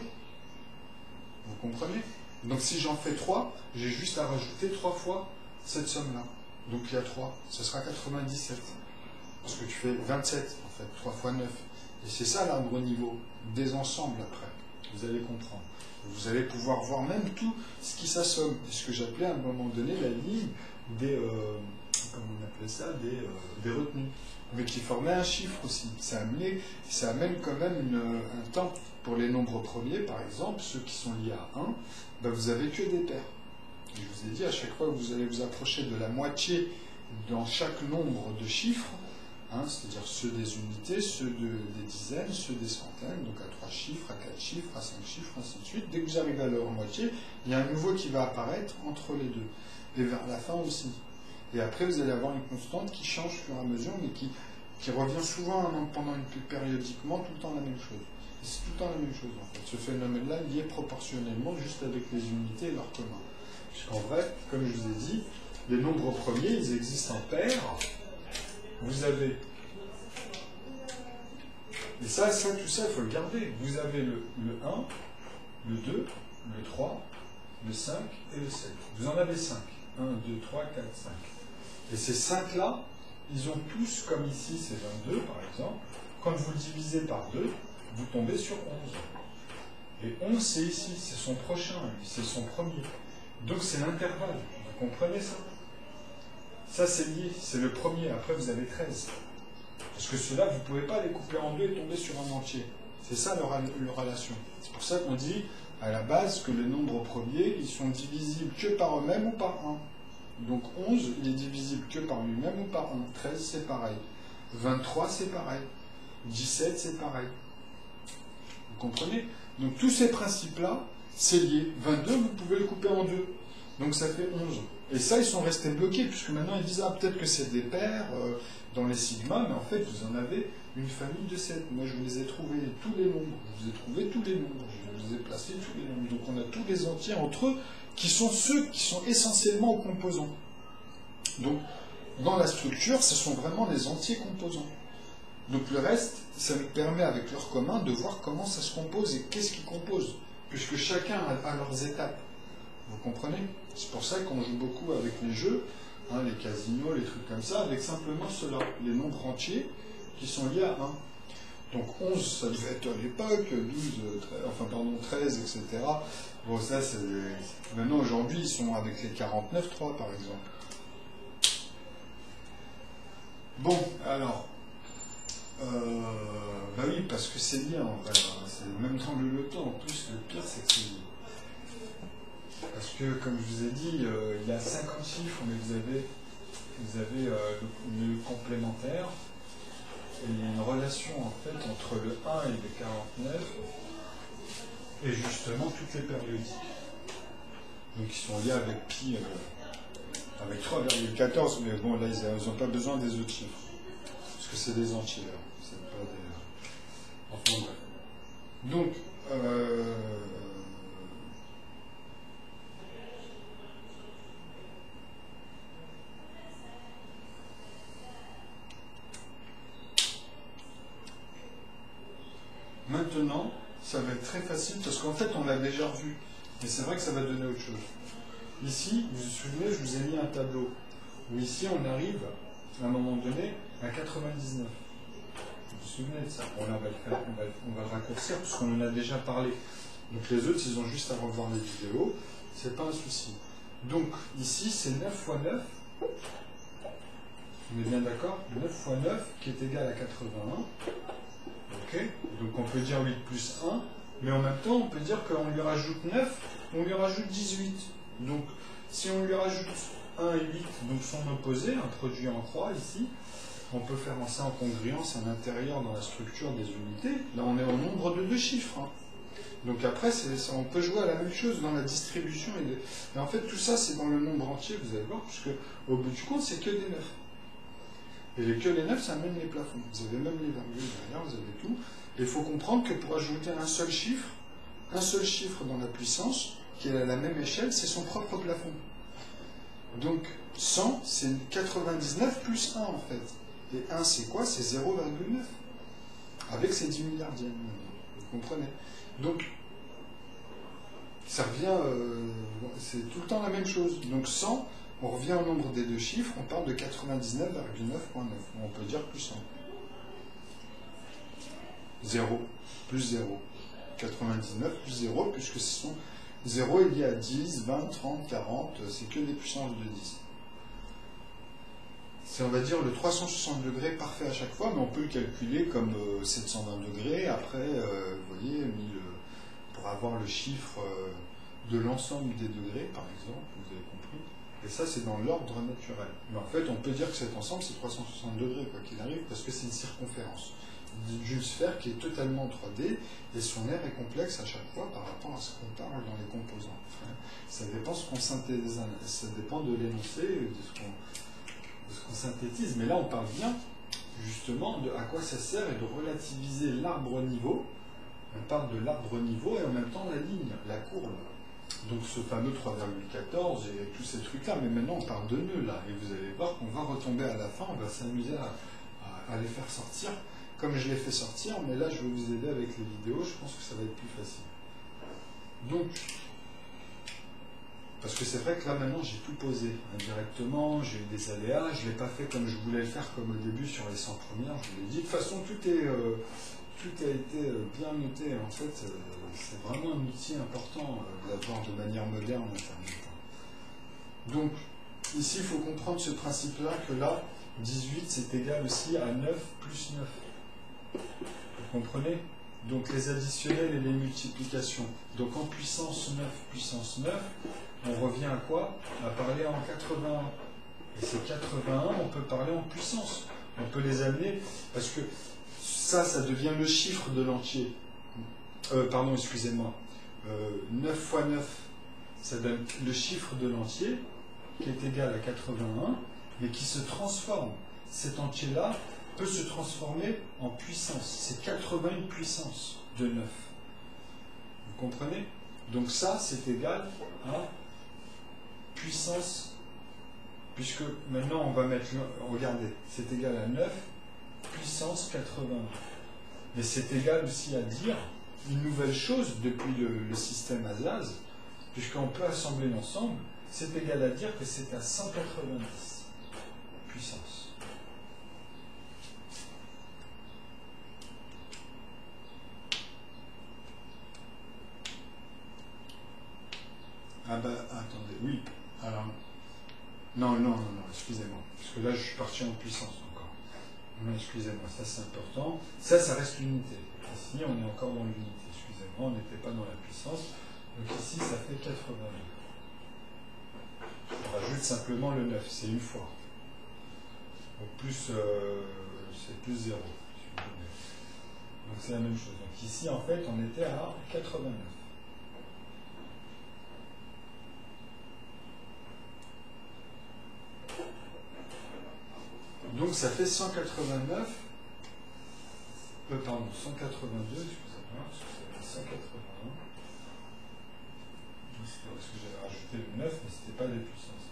C: Vous comprenez? Donc si j'en fais 3, j'ai juste à rajouter 3 fois cette somme-là. Donc il y a 3, ce sera 97. Parce que tu fais 27, en fait, 3 fois 9. Et c'est ça l'arbre niveau, des ensembles après. Vous allez comprendre. Vous allez pouvoir voir même tout ce qui s'assomme. Ce que j'appelais à un moment donné la ligne des, comment on appelait ça, des retenues. Mais qui formait un chiffre aussi. Ça amène quand même un temps. Pour les nombres premiers, par exemple, ceux qui sont liés à 1, ben vous n'avez que des paires. Et je vous ai dit, à chaque fois que vous allez vous approcher de la moitié dans chaque nombre de chiffres, hein, c'est-à-dire ceux des unités, ceux des dizaines, ceux des centaines, donc à 3 chiffres, à 4 chiffres, à 5 chiffres, ainsi de suite. Dès que vous arrivez à leur moitié, il y a un nouveau qui va apparaître entre les deux. Et vers la fin aussi. Et après, vous allez avoir une constante qui change au fur et à mesure, mais qui revient souvent périodiquement tout le temps la même chose. Et c'est tout le temps la même chose, en fait. Ce phénomène-là lié proportionnellement juste avec les unités et leurs communs. Puisqu'en vrai, comme je vous ai dit, les nombres premiers, ils existent en paires. Vous avez... Et ça, tout ça, il faut le garder. Vous avez le 1, le 2, le 3, le 5 et le 7. Vous en avez 5. 1, 2, 3, 4, 5. Et ces 5-là, ils ont tous, comme ici, c'est 22, par exemple. Quand vous le divisez par 2, vous tombez sur 11. Et 11, c'est ici, c'est son prochain, c'est son premier. Donc c'est l'intervalle. Vous comprenez ça? Ça, c'est lié, c'est le premier. Après, vous avez 13. Parce que ceux-là, vous ne pouvez pas les couper en deux et tomber sur un entier. C'est ça leur relation. C'est pour ça qu'on dit, à la base, que les nombres premiers, ils sont divisibles que par eux-mêmes ou par 1. Donc 11, il est divisible que par lui-même ou par 1. 13, c'est pareil. 23, c'est pareil. 17, c'est pareil. Vous comprenez? Donc tous ces principes-là, c'est lié. 22, vous pouvez le couper en deux. Donc ça fait 11. Et ça, ils sont restés bloqués, puisque maintenant ils disent, ah, peut-être que c'est des paires dans les sigmas, mais en fait, vous en avez une famille de 7. Moi, je vous les ai trouvés, tous les nombres. Je vous ai trouvé tous les nombres. Je vous ai placé tous les nombres. Donc on a tous les entiers entre eux, qui sont ceux qui sont essentiellement aux composants. Donc, dans la structure, ce sont vraiment les entiers composants. Donc le reste, ça nous permet, avec leur commun, de voir comment ça se compose et qu'est-ce qui compose, puisque chacun a leurs étapes. Vous comprenez? C'est pour ça qu'on joue beaucoup avec les jeux, hein, les casinos, les trucs comme ça, avec simplement cela, les nombres entiers qui sont liés à 1. Donc 11, ça devait être à l'époque, 13, etc. Bon, ça, c'est... Maintenant, aujourd'hui, ils sont avec les 49.3, par exemple. Bon, alors... bah oui, parce que c'est lié, en vrai. C'est même dans le loto, en plus, le pire, c'est que c'est lié. Parce que, comme je vous ai dit, il y a 50 chiffres, mais vous avez le complémentaire. Et il y a une relation en fait entre le 1 et le 49 et justement toutes les périodiques. Donc ils sont liés avec pi, avec 3,14, mais bon là ils n'ont pas besoin des autres chiffres. Parce que c'est des entiers là. C'est pas des. Enfin bref. Donc maintenant, ça va être très facile parce qu'en fait, on l'a déjà revu. Et c'est vrai que ça va donner autre chose. Ici, vous vous souvenez, je vous ai mis un tableau où ici, on arrive, à un moment donné, à 99. Vous vous souvenez de ça? On va le raccourcir parce qu'on en a déjà parlé. Donc les autres, ils ont juste à revoir les vidéos. C'est pas un souci. Donc ici, c'est 9 fois 9. On est bien d'accord? 9 fois 9 qui est égal à 81. Ok, donc on peut dire 8 plus 1, mais en même temps on peut dire qu'on lui rajoute 9, on lui rajoute 18. Donc si on lui rajoute 1 et 8, donc son opposé, un produit en croix ici, on peut faire ça en congruence à l'intérieur dans la structure des unités. Là on est au nombre de deux chiffres. Hein. Donc après on peut jouer à la même chose dans la distribution. Et en fait tout ça c'est dans le nombre entier, vous allez voir, puisque au bout du compte c'est que des 9. Et que les 9, ça mène les plafonds. Vous avez même les virgules derrière, vous avez tout. Et il faut comprendre que pour ajouter un seul chiffre dans la puissance, qui est à la même échelle, c'est son propre plafond. Donc 100, c'est 99 plus 1 en fait. Et 1, c'est quoi? C'est 0,9. Avec ses 10 milliardiennes. Vous comprenez? Donc, ça revient... c'est tout le temps la même chose. Donc 100... On revient au nombre des deux chiffres, on parle de 99,9.9. On peut dire plus 100. 0, plus 0. 99 plus 0, puisque ce sont 0 est lié à 10, 20, 30, 40, c'est que des puissances de 10. C'est, on va dire, le 360 degrés parfait à chaque fois, mais on peut le calculer comme 720 degrés. Après, vous voyez, pour avoir le chiffre de l'ensemble des degrés, par exemple, vous avez compris. Et ça, c'est dans l'ordre naturel. Mais en fait, on peut dire que cet ensemble, c'est 360 degrés, quoi qu'il arrive, parce que c'est une circonférence d'une sphère qui est totalement 3D, et son aire est complexe à chaque fois par rapport à ce qu'on parle dans les composants. Ça dépend ce qu'on synthétise, ça dépend de l'énoncé, de ce qu'on synthétise. Mais là, on parle bien, justement, de à quoi ça sert et de relativiser l'arbre niveau. On parle de l'arbre niveau et en même temps la ligne, la courbe. Donc ce fameux 3,14 et tous ces trucs-là, mais maintenant on parle de nœuds là, et vous allez voir qu'on va retomber à la fin, on va s'amuser à les faire sortir, comme je les fais sortir, mais là je vais vous aider avec les vidéos, je pense que ça va être plus facile. Donc, parce que c'est vrai que là maintenant j'ai tout posé indirectement, j'ai eu des aléas, je ne l'ai pas fait comme je voulais le faire comme au début sur les 100 premières, je vous l'ai dit, de toute façon tout a été bien noté, en fait c'est vraiment un outil important d'avoir de manière moderne Internet. Donc, ici, il faut comprendre ce principe-là, que là, 18, c'est égal aussi à 9 plus 9. Vous comprenez? Donc, les additionnels et les multiplications. Donc, en puissance 9, puissance 9, on revient à quoi? À parler en 81. Et ces 81, on peut parler en puissance. On peut les amener, parce que ça devient le chiffre de l'entier. Pardon, excusez-moi. 9 fois 9, ça donne le chiffre de l'entier, qui est égal à 81, mais qui se transforme. Cet entier-là peut se transformer en puissance. C'est 81 puissance de 9. Vous comprenez? Donc ça, c'est égal à puissance, puisque maintenant on va mettre, regardez, c'est égal à 9 puissance 81. Mais c'est égal aussi à dire une nouvelle chose depuis le système ASAZ, puisqu'on peut assembler l'ensemble, c'est égal à dire que c'est à 190 puissance. Non, excusez-moi. Parce que là, je suis parti en puissance encore. Non, excusez-moi, ça c'est important. Ça reste l'unité. Ici, on est encore dans l'unité. Excusez-moi, on n'était pas dans la puissance. Donc ici, ça fait 82. On rajoute simplement le 9, c'est une fois. Donc plus, c'est plus 0. Donc c'est la même chose. Donc ici, en fait, on était à 89. Donc ça fait 189, pardon, 182, excusez-moi, ça fait 181. C'est parce que j'avais rajouté le 9, mais ce n'était pas des puissances.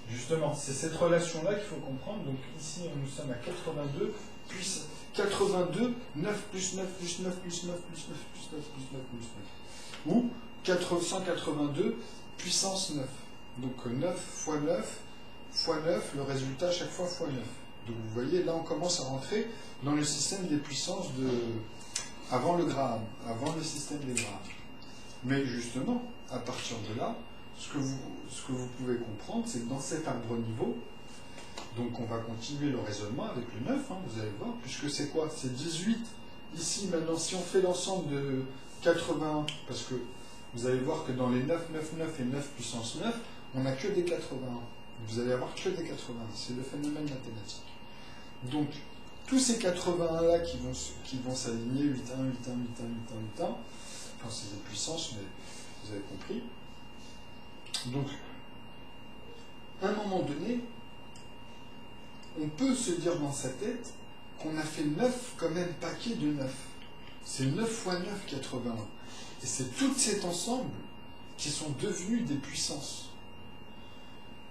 C: Justement, c'est cette relation-là qu'il faut comprendre. Donc ici, nous sommes à 82, puis 82, 9 plus 9 plus 9 plus 9 plus 9 plus 9 plus 9 plus 9. Ou 182 puissance 9. Donc 9 fois 9 fois 9, le résultat chaque fois fois 9. Donc vous voyez, là on commence à rentrer dans le système des puissances avant le Graham, avant le système des Graham. Mais justement, à partir de là, ce que vous pouvez comprendre, c'est que dans cet arbre niveau, donc on va continuer le raisonnement avec le 9, hein, vous allez voir, puisque c'est quoi? C'est 18. Ici, maintenant, si on fait l'ensemble de 81, parce que vous allez voir que dans les 9, 9, 9 et 9 puissance 9, on n'a que des 81. Vous allez avoir que des 80. C'est le phénomène mathématique. Donc, tous ces 81-là qui vont s'aligner, 8, 1, 8, 1, 8, 1, 8, 1, 8, 1, enfin, c'est des puissances, mais vous avez compris. Donc, à un moment donné, on peut se dire dans sa tête qu'on a fait 9 comme même paquet de 9. C'est 9 fois 9, 81. Et c'est tout cet ensemble qui sont devenus des puissances.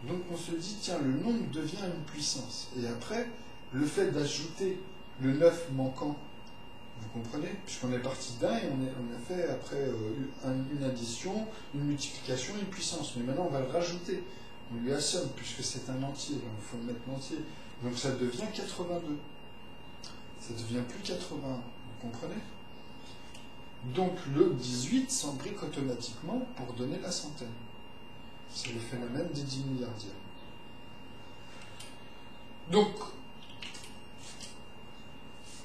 C: Donc on se dit, tiens, le nombre devient une puissance. Et après, le fait d'ajouter le 9 manquant, vous comprenez? Puisqu'on est parti d'un et on a fait après une addition, une multiplication, une puissance. Mais maintenant, on va le rajouter. On lui assomme, puisque c'est un entier. Donc il faut le mettre l'entier. Donc ça devient 82. Ça ne devient plus 81. Vous comprenez? Donc le 18 s'embrique automatiquement pour donner la centaine. C'est le phénomène des 10 milliardiens. Donc,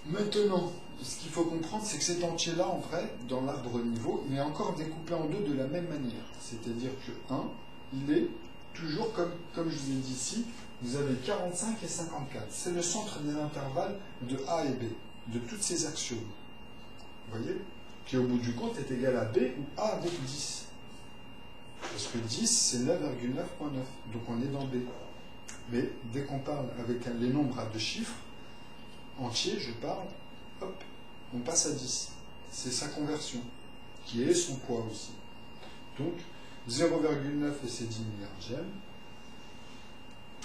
C: maintenant, ce qu'il faut comprendre, c'est que cet entier-là, en vrai, dans l'arbre niveau, il est encore découpé en deux de la même manière. C'est-à-dire que 1, il est toujours, comme je vous ai dit ici, vous avez 45 et 54. C'est le centre des intervalles de A et B, de toutes ces axiomes. Vous voyez? Qui, au bout du compte, est égal à B ou A avec 10. Parce que 10, c'est 9,9.9. Donc on est dans B. Mais dès qu'on parle avec les nombres à deux chiffres, entiers, je parle, hop, on passe à 10. C'est sa conversion, qui est son poids aussi. Donc 0,9 et ses 10 milliardièmes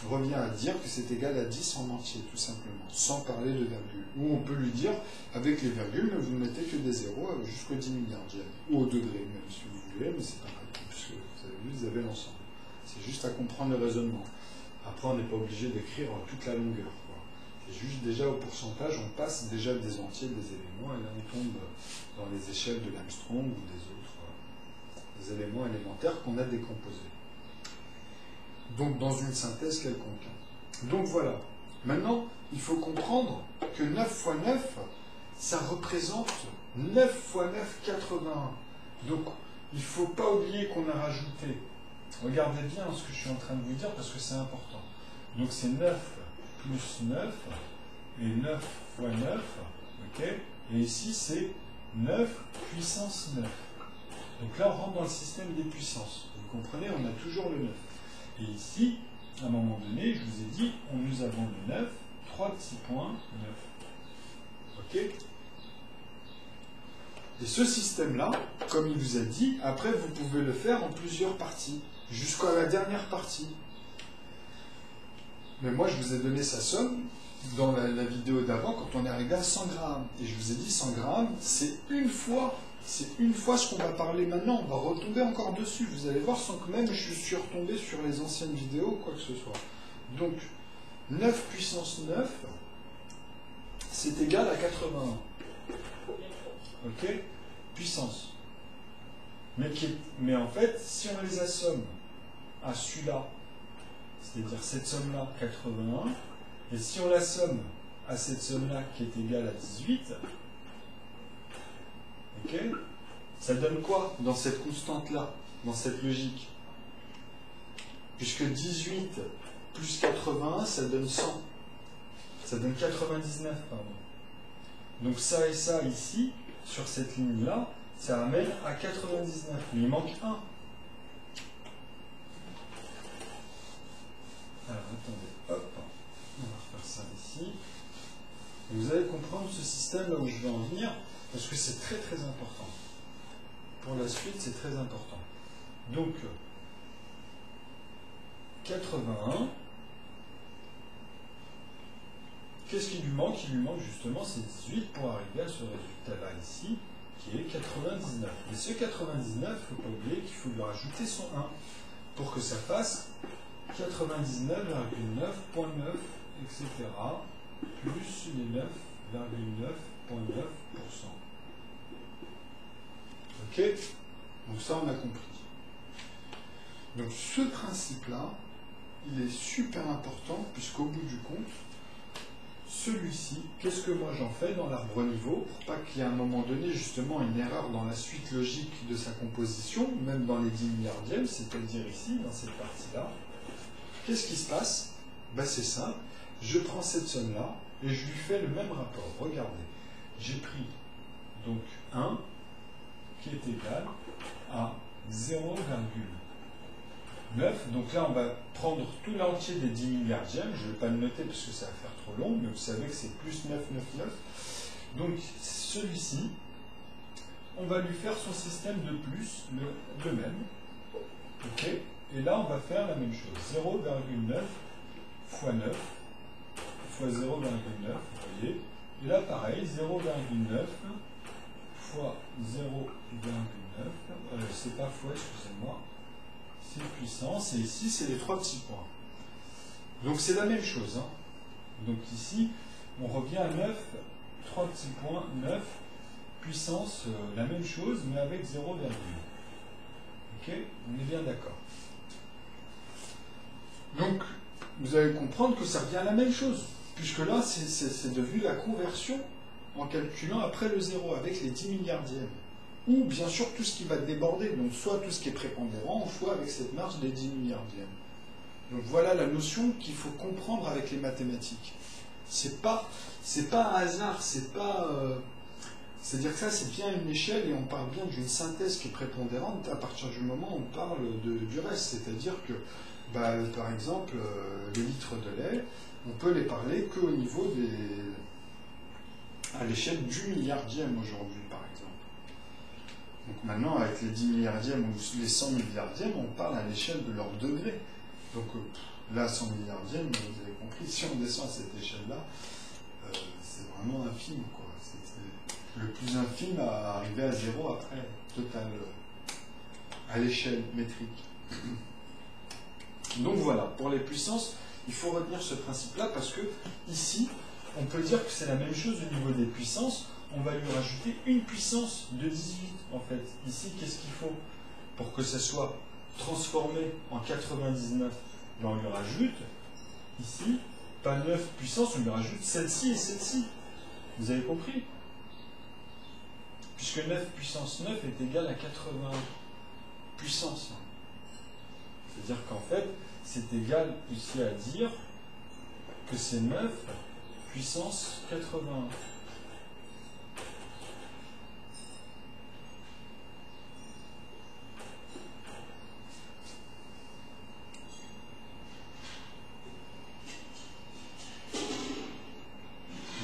C: revient à dire que c'est égal à 10 en entier, tout simplement, sans parler de virgule. Ou on peut lui dire, avec les virgules, vous ne mettez que des zéros jusqu'au 10 milliardième, ou au degré même, si vous voulez, mais c'est pareil, puisque vous avez vu, vous avez l'ensemble. C'est juste à comprendre le raisonnement. Après, on n'est pas obligé d'écrire toute la longueur. C'est juste déjà au pourcentage, on passe déjà des entiers, des éléments, et là on tombe dans les échelles de l'Armstrong ou des autres des éléments élémentaires qu'on a décomposés. Donc dans une synthèse quelconque. Donc voilà. Maintenant, il faut comprendre que 9 fois 9, ça représente 9 fois 9, 81. Donc il ne faut pas oublier qu'on a rajouté. Regardez bien ce que je suis en train de vous dire parce que c'est important. Donc c'est 9 plus 9 et 9 fois 9. Ok? Et ici c'est 9 puissance 9. Donc là on rentre dans le système des puissances. Vous comprenez? On a toujours le 9. Et ici, à un moment donné, je vous ai dit, nous avons le 9, 3 petits points, 9. Ok? Et ce système-là, comme il vous a dit, après vous pouvez le faire en plusieurs parties, jusqu'à la dernière partie. Mais moi, je vous ai donné sa somme dans la vidéo d'avant, quand on est arrivé à 100 grammes. Et je vous ai dit, 100 grammes, c'est une fois ce qu'on va parler maintenant. On va retomber encore dessus. Vous allez voir sans que même je suis retombé sur les anciennes vidéos ou quoi que ce soit. Donc, 9 puissance 9, c'est égal à 81. Ok? Puissance. Mais en fait, si on les assomme à celui-là, c'est-à-dire cette somme-là, 81, et si on la somme à cette somme-là qui est égale à 18, ok, ça donne quoi dans cette constante-là, dans cette logique? Puisque 18 plus 81, ça donne 100. Ça donne 99, pardon. Donc ça et ça ici, sur cette ligne-là, ça amène à 99. Mais il manque 1. Alors attendez, hop, on va refaire ça ici. Et vous allez comprendre ce système là où je vais en venir, parce que c'est très très important. Pour la suite, c'est très important. Donc, 81, qu'est-ce qui lui manque? Il lui manque justement ces 18 pour arriver à ce résultat-là ici, qui est 99. Et ce 99, il ne faut pas oublier qu'il faut lui rajouter son 1, pour que ça fasse 99,9.9, etc., plus les 9,9.9%. Ok? Donc ça, on a compris. Donc ce principe-là, il est super important, puisqu'au bout du compte, celui-ci, qu'est-ce que moi j'en fais dans l'arbre niveau, pour pas qu'il y ait à un moment donné justement une erreur dans la suite logique de sa composition, même dans les 10 milliardièmes, c'est-à-dire ici, dans cette partie-là. Qu'est-ce qui se passe? Ben c'est simple, je prends cette somme-là et je lui fais le même rapport. Regardez, j'ai pris donc 1 qui est égal à 0,9. Donc là, on va prendre tout l'entier des 10 milliardièmes. Je ne vais pas le noter parce que ça va faire trop long, mais vous savez que c'est plus 999. Donc celui-ci, on va lui faire son système de plus, le même. Ok? Et là, on va faire la même chose. 0,9 fois 9 fois 0,9, vous voyez. Et là, pareil, 0,9 fois 0,9, c'est pas fois, excusez-moi, c'est puissance, et ici, c'est les 3 petits points. Donc, c'est la même chose. Hein. Donc, ici, on revient à 9, 3 petits points, 9, puissance, la même chose, mais avec 0,9. Ok? On est bien d'accord. Donc, vous allez comprendre que ça revient à la même chose, puisque là, c'est devenu la conversion en calculant après le 0 avec les 10 milliardièmes. Ou bien sûr tout ce qui va déborder, donc soit tout ce qui est prépondérant, soit avec cette marge des 10 milliardièmes. Donc voilà la notion qu'il faut comprendre avec les mathématiques. C'est pas un hasard, c'est-à-dire que ça c'est bien une échelle et on parle bien d'une synthèse qui est prépondérante à partir du moment où on parle du reste, c'est-à-dire que par exemple, les litres de lait, on peut les parler qu'au niveau à l'échelle du milliardième aujourd'hui, par exemple. Donc maintenant, avec les 10 milliardièmes ou les 100 milliardièmes, on parle à l'échelle de leur degré. Donc là, 100 milliardièmes, vous avez compris, si on descend à cette échelle-là, c'est vraiment infime, quoi. C'est le plus infime à arriver à 0 après, total, à l'échelle métrique. Donc voilà, pour les puissances, il faut retenir ce principe-là parce que ici, on peut dire que c'est la même chose au niveau des puissances. On va lui rajouter une puissance de 18 en fait. Ici, qu'est-ce qu'il faut pour que ça soit transformé en 99? Et on lui rajoute, ici, pas 9 puissances, on lui rajoute celle-ci et celle-ci. Vous avez compris? Puisque 9 puissance 9 est égal à 80 puissances. C'est-à-dire qu'en fait, c'est égal ici à dire que c'est 9 puissance 81.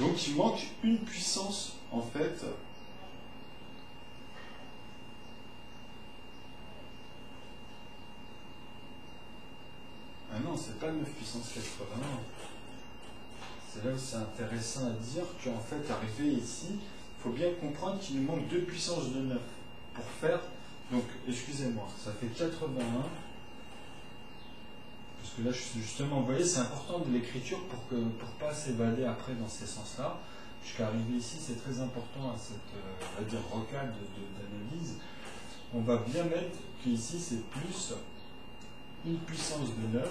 C: Donc il manque une puissance en fait. Ah non, c'est pas 9 puissance 81. C'est là où c'est intéressant à dire qu'en fait, arrivé ici, il faut bien comprendre qu'il nous manque 2 puissances de 9 pour faire. Donc, excusez-moi, ça fait 81. Parce que là, justement, vous voyez, c'est important de l'écriture pour ne pas s'évader après dans ces sens-là. Jusqu'à arriver ici, c'est très important à cette on va dire, rocade d'analyse. On va bien mettre qu'ici, c'est plus une puissance de 9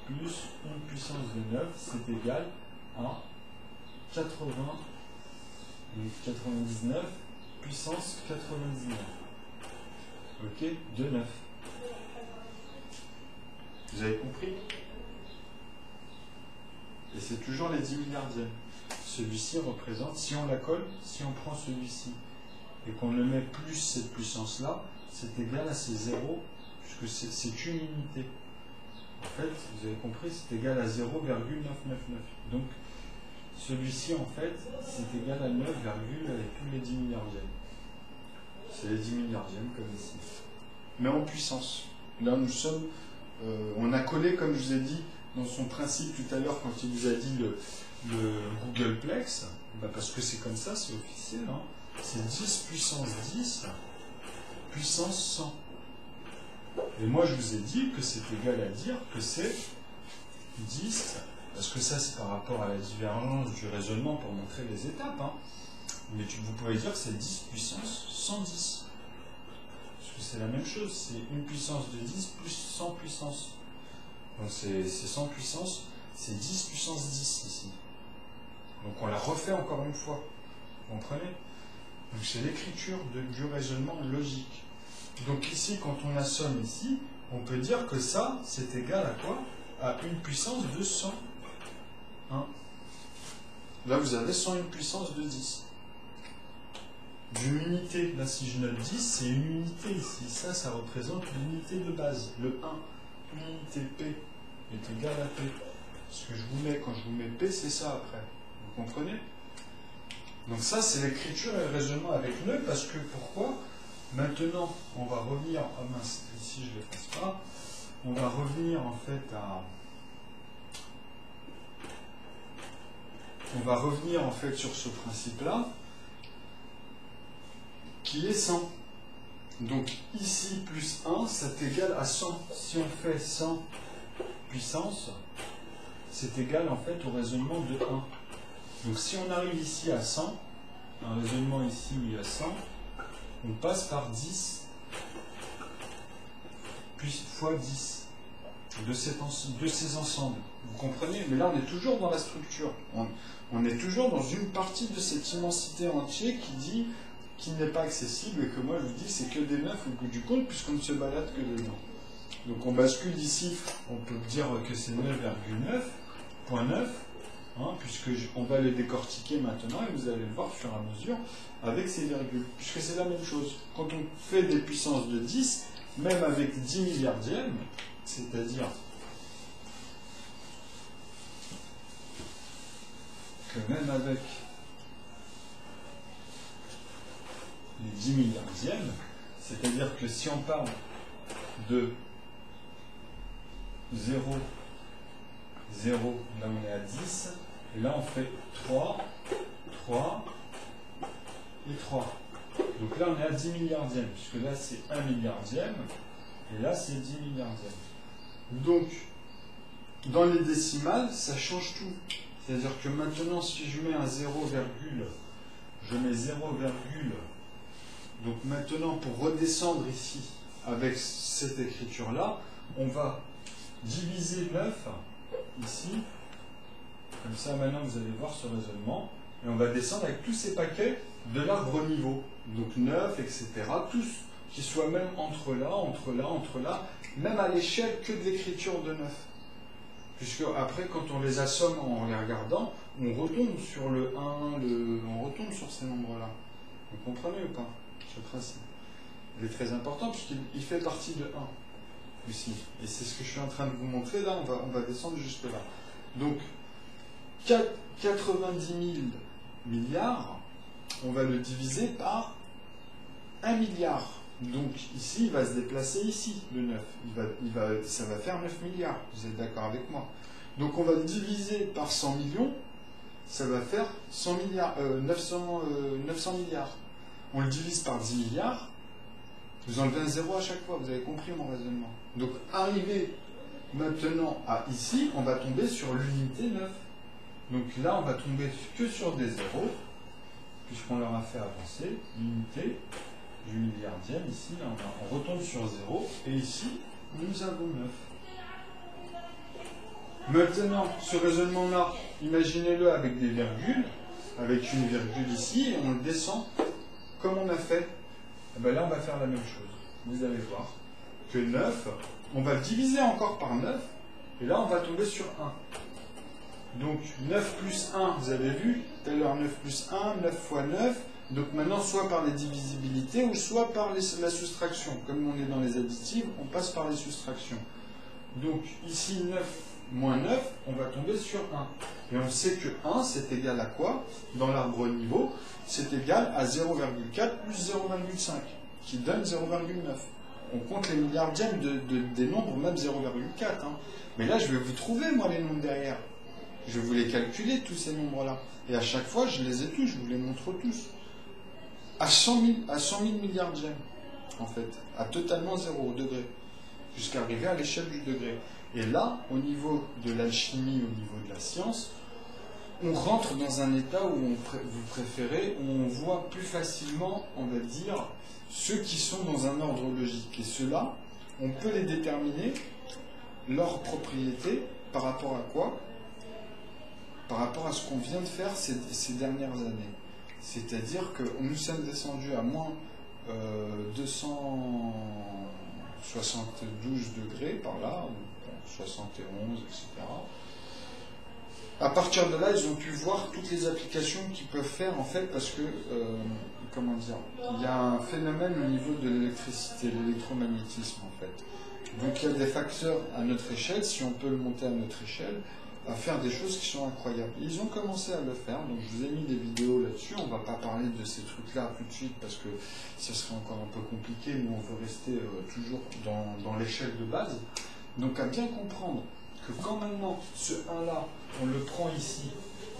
C: plus 1 puissance de 9, c'est égal à 80, donc 99 puissance 99. Ok, de 9. Vous avez compris? Et c'est toujours les 10 milliardièmes. Celui-ci représente, si on la colle, si on prend celui-ci, et qu'on le met plus cette puissance-là, c'est égal à ces zéros, puisque c'est une unité. En fait, vous avez compris, c'est égal à 0,999. Donc, celui-ci, en fait, c'est égal à 9, avec tous les 10 milliardièmes. C'est les 10 milliardièmes, comme ici. Mais en puissance. Là, nous sommes... on a collé, comme je vous ai dit, dans son principe tout à l'heure, quand il vous a dit le Googleplex, bah parce que c'est comme ça, c'est officiel, hein. C'est 10 puissance 10 puissance 100. Et moi, je vous ai dit que c'est égal à dire que c'est 10, parce que ça, c'est par rapport à la divergence du raisonnement pour montrer les étapes, hein. Mais vous pouvez dire que c'est 10 puissance 110. Parce que c'est la même chose, c'est une puissance de 10 plus 100 puissance. Donc c'est 100 puissance, c'est 10 puissance 10 ici. Donc on la refait encore une fois. Vous comprenez? Donc c'est l'écriture du raisonnement logique. Donc ici, quand on assomme ici, on peut dire que ça, c'est égal à quoi? À une puissance de 100. Hein? Là, vous avez 101 puissance de 10. D'une unité, là si je note 10, c'est une unité ici. Ça représente l'unité de base, le 1. Unité P est égal à P. Ce que je vous mets, quand je vous mets P, c'est ça après. Vous comprenez? Donc ça, c'est l'écriture et le raisonnement avec nœud, parce que pourquoi? Maintenant, on va revenir, ah mince, ici je ne l'efface pas, on va revenir en fait à... On va revenir en fait sur ce principe-là, qui est 100. Donc ici, plus 1, c'est égal à 100. Si on fait 100 puissance, c'est égal en fait au raisonnement de 1. Donc si on arrive ici à 100, un raisonnement ici où il y a 100, on passe par 10 fois 10 de ces ensembles. Vous comprenez? Mais là, on est toujours dans la structure. On est toujours dans une partie de cette immensité entière qui n'est pas accessible et que moi, je vous dis, c'est que des 9 au bout du compte, puisqu'on ne se balade que dedans. Donc on bascule ici, on peut dire que c'est 9,9.9, hein, puisqu'on va les décortiquer maintenant et vous allez le voir au fur et à mesure avec ces virgules, puisque c'est la même chose. Quand on fait des puissances de 10, même avec 10 milliardièmes, c'est-à-dire que même avec les 10 milliardièmes, c'est-à-dire que si on parle de 0, 0, là on est à 10, et là on fait 3, 3 et 3. Donc là on est à 10 milliardièmes, puisque là c'est 1 milliardième, et là c'est 10 milliardièmes. Donc, dans les décimales, ça change tout. C'est-à-dire que maintenant, si je mets un 0, je mets 0, donc maintenant, pour redescendre ici, avec cette écriture-là, on va diviser 9, ici, comme ça maintenant vous allez voir ce raisonnement, et on va descendre avec tous ces paquets de l'arbre niveau, donc 9, etc., tous qui soient même entre là, même à l'échelle que de l'écriture de 9. Puisque après, quand on les assomme en les regardant, on retombe sur le 1, on retombe sur ces nombres-là. Vous comprenez ou pas, ce principe? Il est très important puisqu'il fait partie de 1 ici. Et c'est ce que je suis en train de vous montrer là, on va descendre jusque là. Donc, 90 000 milliards, on va le diviser par 1 milliard. Donc ici, il va se déplacer ici, le 9. Ça va faire 9 milliards, vous êtes d'accord avec moi? Donc on va diviser par 100 millions, ça va faire 100 milliards, 900 milliards. On le divise par 10 milliards, vous enlevez un zéro à chaque fois, vous avez compris mon raisonnement. Donc arrivé maintenant à ici, on va tomber sur l'unité 9. Donc là, on va tomber que sur des zéros, puisqu'on leur a fait avancer l'unité du milliardième. Ici, là, on retombe sur 0, et ici, nous avons 9. Maintenant, ce raisonnement-là, imaginez-le avec des virgules, avec une virgule ici, et on le descend comme on a fait. Et bien là, on va faire la même chose. Vous allez voir que 9, on va le diviser encore par 9, et là, on va tomber sur 1. Donc, 9 plus 1, vous avez vu, tout à l'heure 9 plus 1, 9 fois 9, donc maintenant, soit par les divisibilités, ou soit par la soustraction. Comme on est dans les additives, on passe par les soustractions. Donc, ici, 9 moins 9, on va tomber sur 1. Et on sait que 1, c'est égal à quoi? Dans l'arbre niveau, c'est égal à 0,4 plus 0,5, qui donne 0,9. On compte les milliardièmes des nombres, même 0,4. Hein. Mais là, je vais vous trouver, moi, les nombres derrière. Je vais vous les calculer, tous ces nombres-là. Et à chaque fois, je les ai tous, je vous les montre tous. À 100 000 milliardièmes, en fait. À totalement 0 au degré. Jusqu'à arriver à l'échelle du degré. Et là, au niveau de l'alchimie, au niveau de la science, on rentre dans un état où vous préférez, où on voit plus facilement, on va dire, ceux qui sont dans un ordre logique. Et ceux-là, on peut les déterminer, leurs propriétés, par rapport à quoi? Par rapport à ce qu'on vient de faire ces dernières années. C'est-à-dire que nous sommes descendus à moins 272 degrés par là, 71, etc. À partir de là, ils ont pu voir toutes les applications qu'ils peuvent faire, en fait, parce que, comment dire, il y a un phénomène au niveau de l'électricité, l'électromagnétisme, en fait. Donc il y a des facteurs à notre échelle, si on peut le monter à notre échelle, à faire des choses qui sont incroyables. Ils ont commencé à le faire, donc je vous ai mis des vidéos là-dessus. On ne va pas parler de ces trucs-là tout de suite parce que ce serait encore un peu compliqué. Nous, on veut rester toujours dans l'échelle de base. Donc à bien comprendre que quand maintenant ce 1-là, on le prend ici,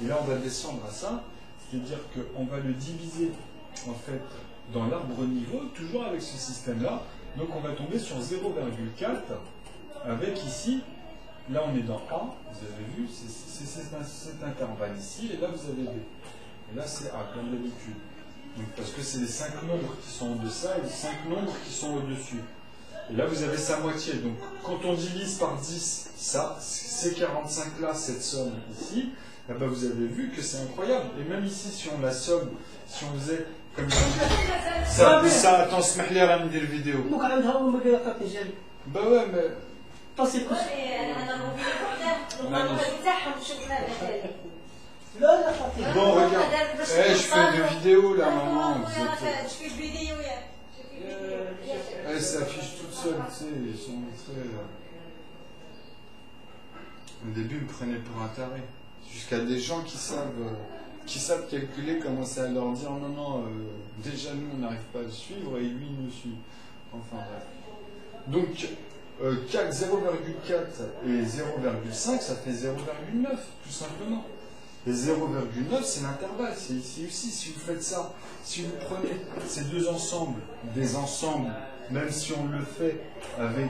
C: et là on va descendre à ça, c'est-à-dire qu'on va le diviser en fait dans l'arbre niveau, toujours avec ce système-là. Donc on va tomber sur 0,4 avec ici. Là, on est dans A, vous avez vu, c'est cet intervalle ici, et là, vous avez B. Et là, c'est A, comme d'habitude. Parce que c'est les 5 nombres qui sont en deçà et les 5 nombres qui sont au-dessus. Et là, vous avez sa moitié. Donc, quand on divise par 10, ça, ces 45-là, cette somme ici, eh ben, vous avez vu que c'est incroyable. Et même ici, si on la somme, si on faisait comme ça, attends, smahli à la vidéo. Bah ouais, mais...
D: لا لا خطير.
C: Bon, regarde. Je fais des vidéos là, maman. Elles s'affichent toutes seules, tu sais, ils sont très... Au début, ils me prenaient pour un taré. Jusqu'à des gens qui savent calculer, commencer à leur dire non, déjà nous on n'arrive pas à le suivre et lui il nous suit. Enfin bref. Donc, 0,4 et 0,5, ça fait 0,9, tout simplement. Et 0,9, c'est l'intervalle, c'est ici aussi. Si vous faites ça, si vous prenez ces deux ensembles, des ensembles, même si on le fait avec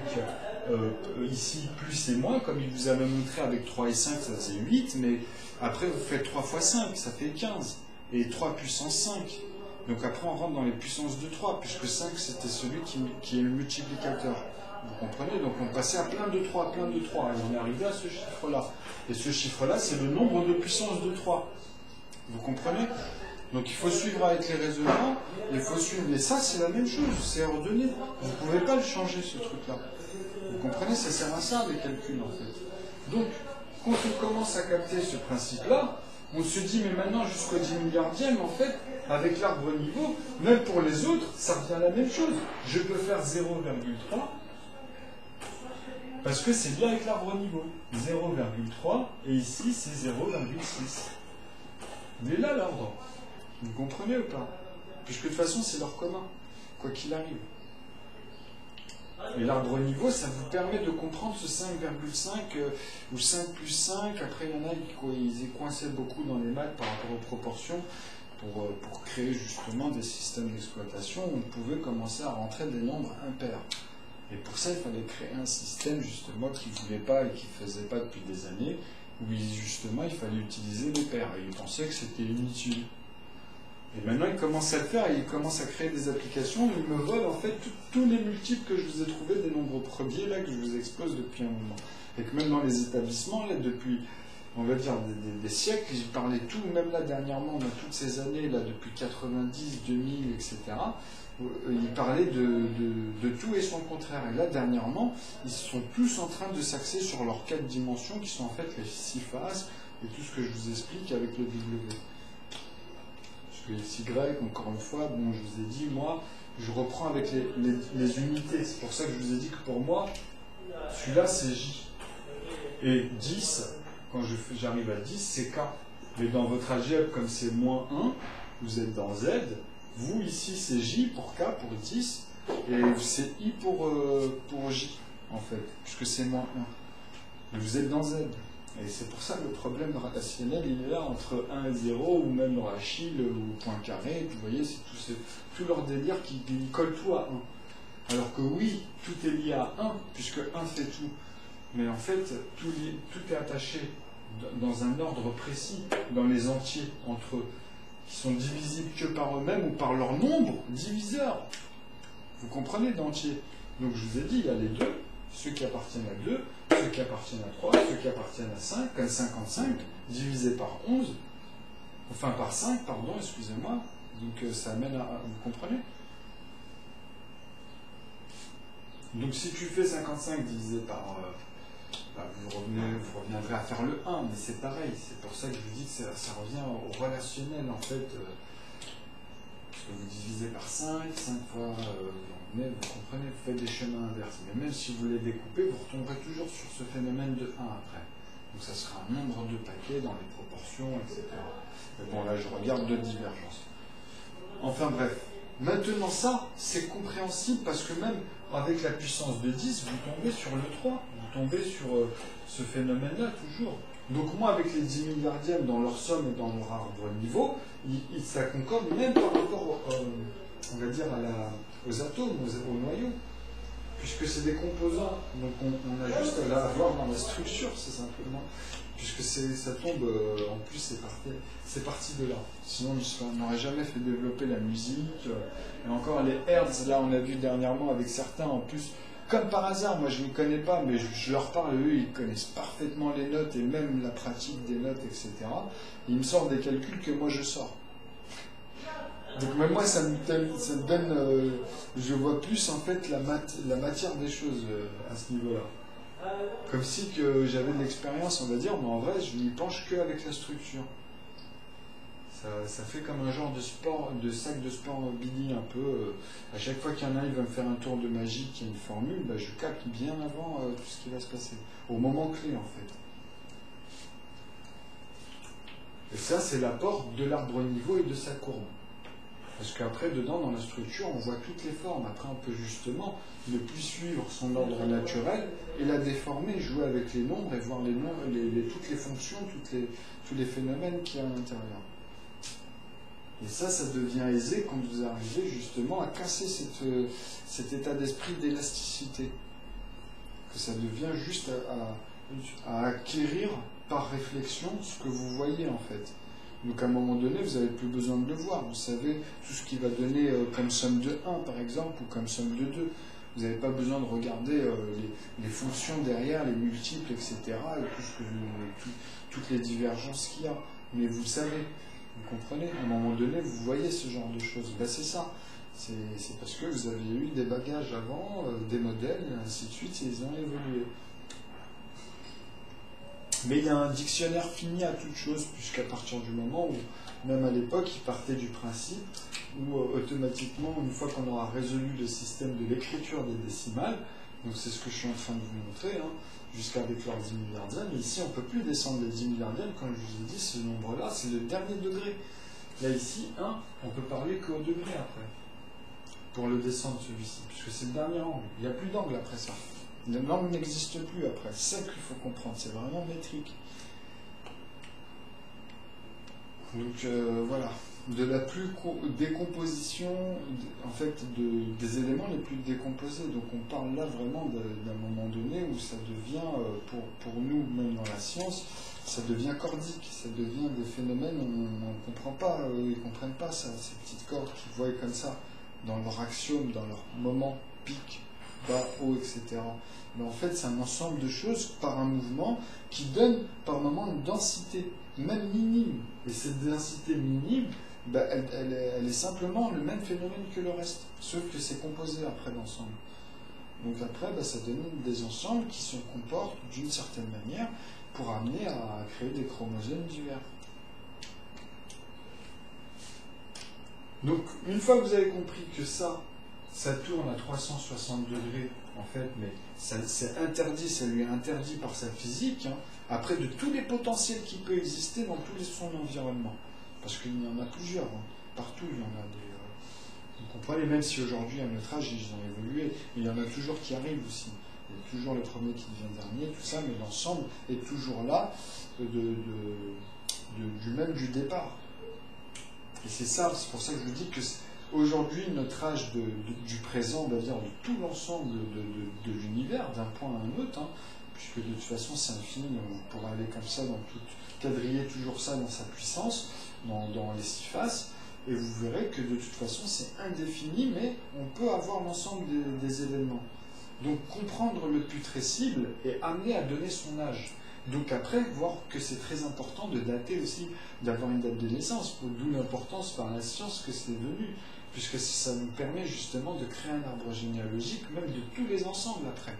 C: ici plus et moins, comme il vous avait montré avec 3 et 5, ça faisait 8, mais après vous faites 3 fois 5, ça fait 15, et 3 puissance 5. Donc après on rentre dans les puissances de 3, puisque 5 c'était celui qui est le multiplicateur. Vous comprenez? Donc on passait à plein de 3, et on est arrivé à ce chiffre-là. Et ce chiffre-là, c'est le nombre de puissance de 3. Vous comprenez? Donc il faut suivre avec les raisonnements, il faut suivre. Mais ça, c'est la même chose, c'est ordonné. Vous ne pouvez pas le changer, ce truc-là. Vous comprenez? Ça sert à ça, les calculs, en fait. Donc, quand on commence à capter ce principe-là, on se dit, mais maintenant, jusqu'au 10 milliardième, en fait, avec l'arbre niveau, même pour les autres, ça revient à la même chose. Je peux faire 0,3, parce que c'est bien avec l'arbre niveau. 0,3, et ici, c'est 0,6. Il est là, l'ordre. Vous comprenez ou pas? Puisque de toute façon, c'est leur commun, quoi qu'il arrive. Et l'arbre niveau, ça vous permet de comprendre ce 5,5 ou 5 plus 5. Après, il y en a qui coinçaient beaucoup dans les maths par rapport aux proportions pour créer justement des systèmes d'exploitation où on pouvait commencer à rentrer des nombres impairs. Et pour ça, il fallait créer un système justement qui ne voulait pas et qui ne faisait pas depuis des années, où justement il fallait utiliser les paires. Et ils pensaient que c'était inutile. Et maintenant, il commence à le faire et il commence à créer des applications. Il me vole en fait tous les multiples que je vous ai trouvés des nombres premiers là que je vous expose depuis un moment. Et que même dans les établissements, là, depuis, on va dire, des siècles, j'y parlais tout, même là dernièrement, dans toutes ces années, là, depuis 90, 2000, etc., ils parlaient de tout et son contraire. Et là, dernièrement, ils sont plus en train de s'axer sur leurs 4 dimensions qui sont en fait les 6 faces et tout ce que je vous explique avec le W. Les Y, encore une fois, bon, je vous ai dit, moi, je reprends avec les unités. C'est pour ça que je vous ai dit que pour moi, celui-là, c'est J. Et 10, quand j'arrive à 10, c'est K. Mais dans votre algèbre, comme c'est -1, vous êtes dans Z. Vous, ici, c'est J pour K, pour 10. Et c'est I pour J, en fait, puisque c'est -1. Mais vous êtes dans Z. Et c'est pour ça que le problème relationnel, il est là entre 1 et 0, ou même le Achille, ou point carré. Et puis vous voyez, c'est tout leur délire qui colle tout à 1. Alors que oui, tout est lié à 1, puisque 1 fait tout. Mais en fait, tout est attaché dans un ordre précis, dans les entiers entre eux, qui sont divisibles que par eux-mêmes ou par leur nombre diviseur. Vous comprenez d'entier. Donc je vous ai dit, il y a les deux, ceux qui appartiennent à 2, ceux qui appartiennent à 3, ceux qui appartiennent à 5, comme 55, divisé par 11, enfin par 5, pardon, excusez-moi. Donc ça amène à... Vous comprenez? Donc si tu fais 55 divisé par... vous reviendrez à faire le 1, mais c'est pareil. C'est pour ça que je vous dis que ça revient au relationnel, en fait. Parce que vous divisez par 5, 5 fois... mais vous comprenez, vous faites des chemins inverses. Mais même si vous les découpez, vous retomberez toujours sur ce phénomène de 1 après. Donc ça sera un nombre de paquets dans les proportions, etc. Mais bon, là, je regarde de divergence. Enfin bref. Maintenant ça, c'est compréhensible parce que même avec la puissance de 10, vous tombez sur le 3. Vous tombez sur ce phénomène-là toujours. Donc moi, avec les 10 milliardièmes dans leur somme et dans leur arbre niveau, ça concorde même par rapport, on va dire, aux atomes, aux noyaux, puisque c'est des composants. Donc on a juste à voir dans la structure, c'est simplement, puisque ça tombe, en plus c'est parti de là. Sinon on n'aurait jamais fait développer la musique. Et encore les hertz, là on a vu dernièrement avec certains, en plus, comme par hasard, moi je ne les connais pas, mais je leur parle, eux ils connaissent parfaitement les notes et même la pratique des notes, etc. Ils me sortent des calculs que moi je sors. Donc même moi, ça me donne, je vois plus en fait la matière des choses à ce niveau-là. Comme si que j'avais de l'expérience, on va dire, mais en vrai, je n'y penche qu'avec la structure. Ça fait comme un genre de sac de sport Billy un peu. À chaque fois qu'il y en a, il va me faire un tour de magie qui a une formule, bah, je capte bien avant tout ce qui va se passer. Au moment clé, en fait. Et ça, c'est l'apport de l'arbre niveau et de sa courbe. Parce qu'après, dedans, dans la structure, on voit toutes les formes. Après, on peut justement ne plus suivre son ordre naturel et la déformer, jouer avec les nombres et voir les nombres, toutes les fonctions, tous les phénomènes qu'il y a à l'intérieur. Et ça devient aisé quand vous arrivez justement à casser cet état d'esprit d'élasticité. Que ça devient juste à acquérir par réflexion ce que vous voyez en fait. Donc à un moment donné, vous n'avez plus besoin de le voir. Vous savez tout ce qui va donner comme somme de 1 par exemple, ou comme somme de 2. Vous n'avez pas besoin de regarder les fonctions derrière, les multiples, etc. Et toutes les divergences qu'il y a. Mais vous savez, vous comprenez, à un moment donné, vous voyez ce genre de choses. Ben, c'est ça. C'est parce que vous avez eu des bagages avant, des modèles, et ainsi de suite, et ils ont évolué. Mais il y a un dictionnaire fini à toute chose, puisqu'à partir du moment où, même à l'époque, il partait du principe où automatiquement, une fois qu'on aura résolu le système de l'écriture des décimales, donc c'est ce que je suis en train de vous montrer, hein, jusqu'avec leurs 10 milliardièmes, et ici on ne peut plus descendre les 10 milliardièmes, comme je vous ai dit, ce nombre-là, c'est le dernier degré. Là ici, 1, on peut parler qu'au degré après, pour le descendre celui-ci, puisque c'est le dernier angle, il n'y a plus d'angle après ça. L'angle n'existe plus après, c'est ça qu'il faut comprendre, c'est vraiment métrique. Donc voilà, de la plus décomposition, en fait, des éléments les plus décomposés. Donc on parle là vraiment d'un moment donné où ça devient, pour nous, même dans la science, ça devient cordique, ça devient des phénomènes où on ne comprend pas, ils ne comprennent pas ça, ces petites cordes qu'ils voient comme ça, dans leur axiome, dans leur moment, pic, bas, haut, etc. Mais en fait, c'est un ensemble de choses par un mouvement qui donne par moment une densité, même minime. Et cette densité minime, ben, elle est simplement le même phénomène que le reste, sauf que c'est composé après d'ensemble. Donc après, ben, ça donne des ensembles qui se comportent d'une certaine manière pour amener à créer des chromosomes divers. Donc, une fois que vous avez compris que ça tourne à 360 degrés, en fait, mais c'est interdit, ça lui est interdit par sa physique, hein, après de tous les potentiels qui peuvent exister dans tout son environnement. Parce qu'il y en a plusieurs, hein, partout il y en a des... vous comprenez, même si aujourd'hui, à notre âge, ils ont évolué, il y en a toujours qui arrivent aussi. Il y a toujours le premier qui devient dernier, tout ça, mais l'ensemble est toujours là, du départ. Et c'est ça, c'est pour ça que je vous dis que aujourd'hui, notre âge du présent, on va dire, de tout l'ensemble de l'univers, d'un point à un autre, hein, puisque de toute façon c'est infini, on pourra aller comme ça, quadriller toujours ça dans sa puissance, dans les 6 faces, et vous verrez que de toute façon c'est indéfini, mais on peut avoir l'ensemble des événements. Donc comprendre le putrescible et amener à donner son âge. Donc après, voir que c'est très important de dater aussi, d'avoir une date de naissance, d'où l'importance par la science que c'est devenu, puisque ça nous permet justement de créer un arbre généalogique, même de tous les ensembles après,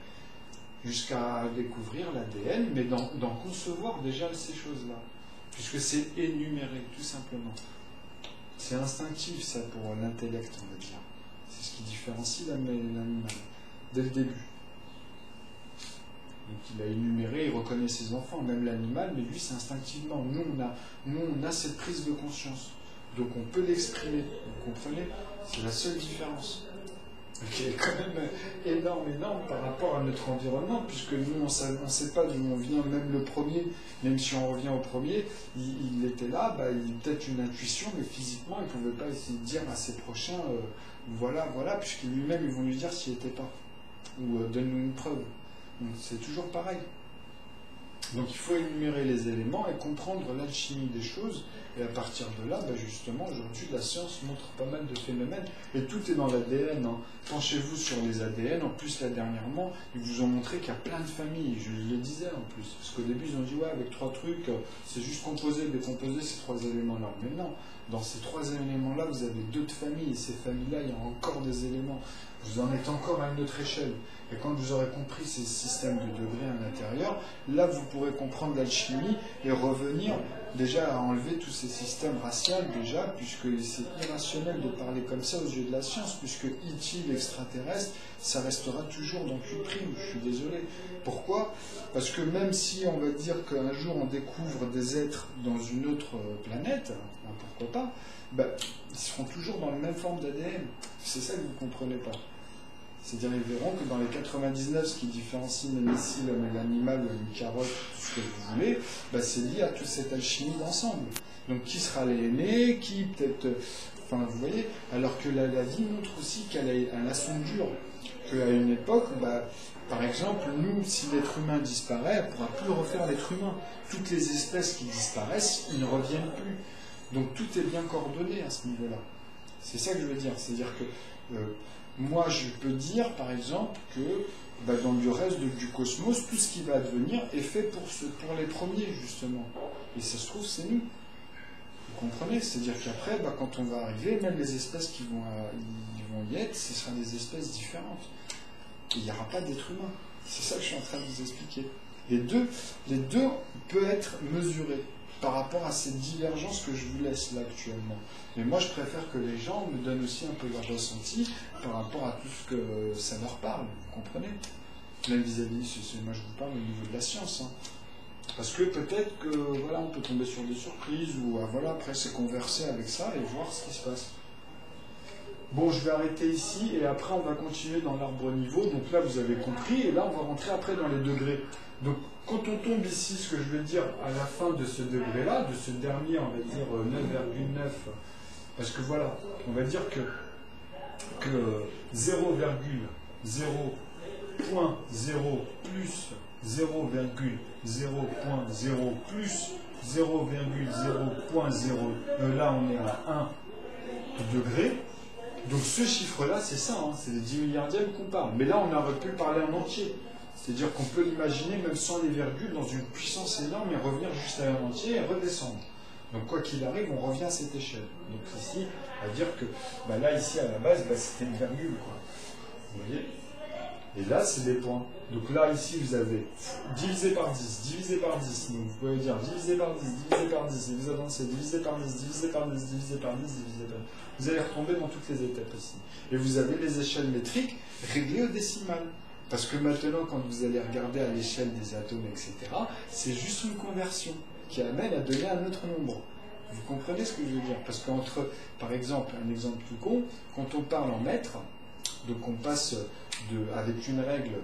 C: jusqu'à découvrir l'ADN, mais d'en concevoir déjà ces choses-là, puisque c'est énuméré, tout simplement. C'est instinctif, ça, pour l'intellect, on va dire. C'est ce qui différencie l'animal, dès le début. Donc il a énuméré, il reconnaît ses enfants, même l'animal, mais lui c'est instinctivement. Nous on a cette prise de conscience. Donc on peut l'exprimer, vous comprenez? C'est la seule différence. Qui est quand même énorme par rapport à notre environnement, puisque nous on ne sait pas d'où on vient, même le premier, même si on revient au premier, il était là, bah, il a peut-être une intuition, mais physiquement il ne pouvait pas essayer de dire à ses prochains, voilà, puisque lui-même ils vont lui dire s'il n'était pas, ou donne-nous une preuve. Donc c'est toujours pareil. Donc il faut énumérer les éléments et comprendre l'alchimie des choses, et à partir de là, ben justement, aujourd'hui, la science montre pas mal de phénomènes, et tout est dans l'ADN. Hein. Penchez-vous sur les ADN, en plus, là, dernièrement, ils vous ont montré qu'il y a plein de familles, je le disais en plus, parce qu'au début, ils ont dit, ouais, avec 3 trucs, c'est juste composer, décomposer ces 3 éléments-là. Mais non, dans ces 3 éléments-là, vous avez 2 familles, et ces familles-là, il y a encore des éléments. Vous en êtes encore à une autre échelle. Et quand vous aurez compris ces systèmes de degrés à l'intérieur, là vous pourrez comprendre l'alchimie et revenir déjà à enlever tous ces systèmes raciaux déjà, puisque c'est irrationnel de parler comme ça aux yeux de la science, puisque E.T., l'extraterrestre, ça restera toujours dans Q', je suis désolé. Pourquoi? Parce que même si on va dire qu'un jour on découvre des êtres dans une autre planète, hein, pourquoi pas, ben, ils seront toujours dans la même forme d'ADN. C'est ça que vous ne comprenez pas. C'est-à-dire, ils verront que dans les 99, ce qui différencie même ici l'homme et l'animal, une carotte, tout ce que vous voulez, bah, c'est lié à toute cette alchimie d'ensemble. Donc, qui sera l'aîné, qui peut-être... Enfin, vous voyez, alors que la vie montre aussi qu'elle a son dur. Qu'à une époque, bah, par exemple, nous, si l'être humain disparaît, elle ne pourra plus refaire l'être humain. Toutes les espèces qui disparaissent, ils ne reviennent plus. Donc, tout est bien coordonné à ce niveau-là. C'est ça que je veux dire. C'est-à-dire que... moi, je peux dire, par exemple, que bah, dans le reste du cosmos, tout ce qui va advenir est fait pour les premiers, justement. Et ça se trouve, c'est nous. Vous comprenez? C'est-à-dire qu'après, bah, quand on va arriver, même les espèces qui vont y être, ce sera des espèces différentes. Et il n'y aura pas d'être humain. C'est ça que je suis en train de vous expliquer. Les deux peuvent être mesurés par rapport à cette divergence que je vous laisse là actuellement. Mais moi, je préfère que les gens me donnent aussi un peu leur ressenti par rapport à tout ce que ça leur parle, vous comprenez? Même vis-à-vis, moi je vous parle au niveau de la science. Hein. Parce que peut-être que, voilà, on peut tomber sur des surprises, ou voilà, après c'est converser avec ça et voir ce qui se passe. Bon, je vais arrêter ici, et après on va continuer dans l'arbre niveau. Donc là, vous avez compris, et là, on va rentrer après dans les degrés. Donc, quand on tombe ici, ce que je veux dire, à la fin de ce degré-là, de ce dernier, on va dire 9,9, parce que voilà, on va dire que 0,0.0 plus 0,0.0 plus 0,0.0, là on est à 1 degré. Donc ce chiffre-là, c'est ça, hein, c'est les 10 milliardièmes qu'on parle. Mais là, on aurait pu le parler en entier. C'est-à-dire qu'on peut l'imaginer même sans les virgules, dans une puissance énorme, et revenir juste à un entier et redescendre. Donc quoi qu'il arrive, on revient à cette échelle. Donc ici, à dire que bah, là, ici, à la base, bah, c'était une virgule, quoi. Vous voyez? Et là, c'est des points. Donc là, ici, vous avez divisé par 10, divisé par 10. Donc vous pouvez dire divisé par 10, divisé par 10, et vous avancez, divisé par 10, divisé par 10, divisé par 10, divisé par 10. Vous allez retomber dans toutes les étapes ici. Et vous avez les échelles métriques réglées au décimal. Parce que maintenant, quand vous allez regarder à l'échelle des atomes, etc., c'est juste une conversion qui amène à donner un autre nombre. Vous comprenez ce que je veux dire? Parce qu'entre, par exemple, un exemple tout con, quand on parle en mètres, donc on passe avec une règle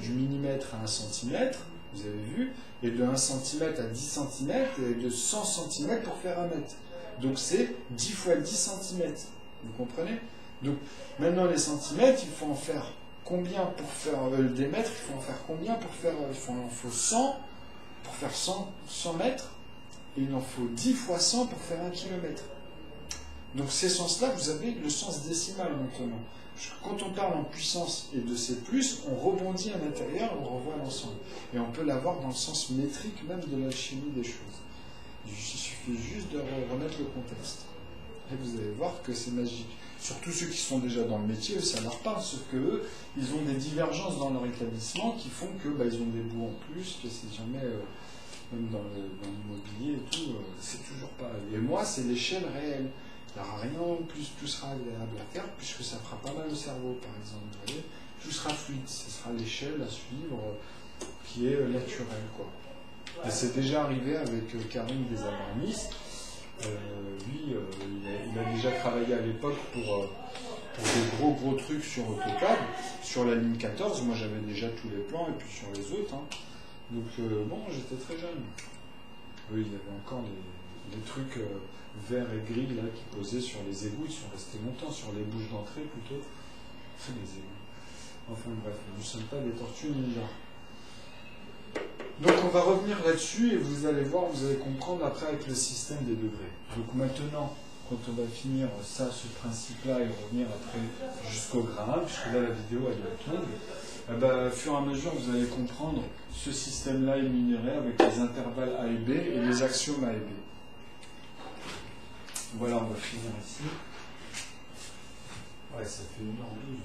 C: du millimètre à 1 centimètre, vous avez vu, et de 1 centimètre à 10 centimètres, et de 100 centimètres pour faire 1 mètre. Donc c'est 10 fois 10 centimètres. Vous comprenez? Donc maintenant les centimètres, il faut en faire combien pour faire des mètres? Il faut en faire combien pour faire... Il en faut 100 pour faire 100 mètres, et il en faut 10 fois 100 pour faire 1 kilomètre. Donc ces sens-là, vous avez le sens décimal maintenant. Quand on parle en puissance et de ces plus, on rebondit à l'intérieur, on revoit l'ensemble. Et on peut l'avoir dans le sens métrique même de l'alchimie des choses. Il suffit juste de remettre le contexte. Et vous allez voir que c'est magique. Surtout ceux qui sont déjà dans le métier, ça leur parle, sauf qu'eux, ils ont des divergences dans leur établissement qui font que ils ont des bouts en plus, que c'est jamais, même dans l'immobilier et tout, c'est toujours pareil. Et moi, c'est l'échelle réelle. Il n'y aura rien en plus, tout sera agréable à faire, puisque ça fera pas mal au cerveau, par exemple. Vous voyez, tout sera fluide, ce sera l'échelle à suivre qui est naturelle, quoi. Et c'est déjà arrivé avec Karim des Abramis. Lui, il a déjà travaillé à l'époque pour des gros trucs sur AutoCAD, sur la ligne 14. Moi, j'avais déjà tous les plans, et puis sur les autres. Hein. Donc, bon, j'étais très jeune. Oui, il y avait encore les trucs verts et gris là, qui posaient sur les égouts. Ils sont restés longtemps, sur les bouches d'entrée plutôt. C'est les égouts. Enfin bref, nous ne sommes pas des tortues ninja. Donc on va revenir là-dessus et vous allez voir, vous allez comprendre après avec le système des degrés. Donc maintenant, quand on va finir ça, ce principe-là, et revenir après jusqu'au gramme, puisque là la vidéo elle doit être longue, au fur et à mesure vous allez comprendre ce système-là énuméré avec les intervalles A et B et les axiomes A et B. Voilà, on va finir ici. Ouais, ça fait 1h12.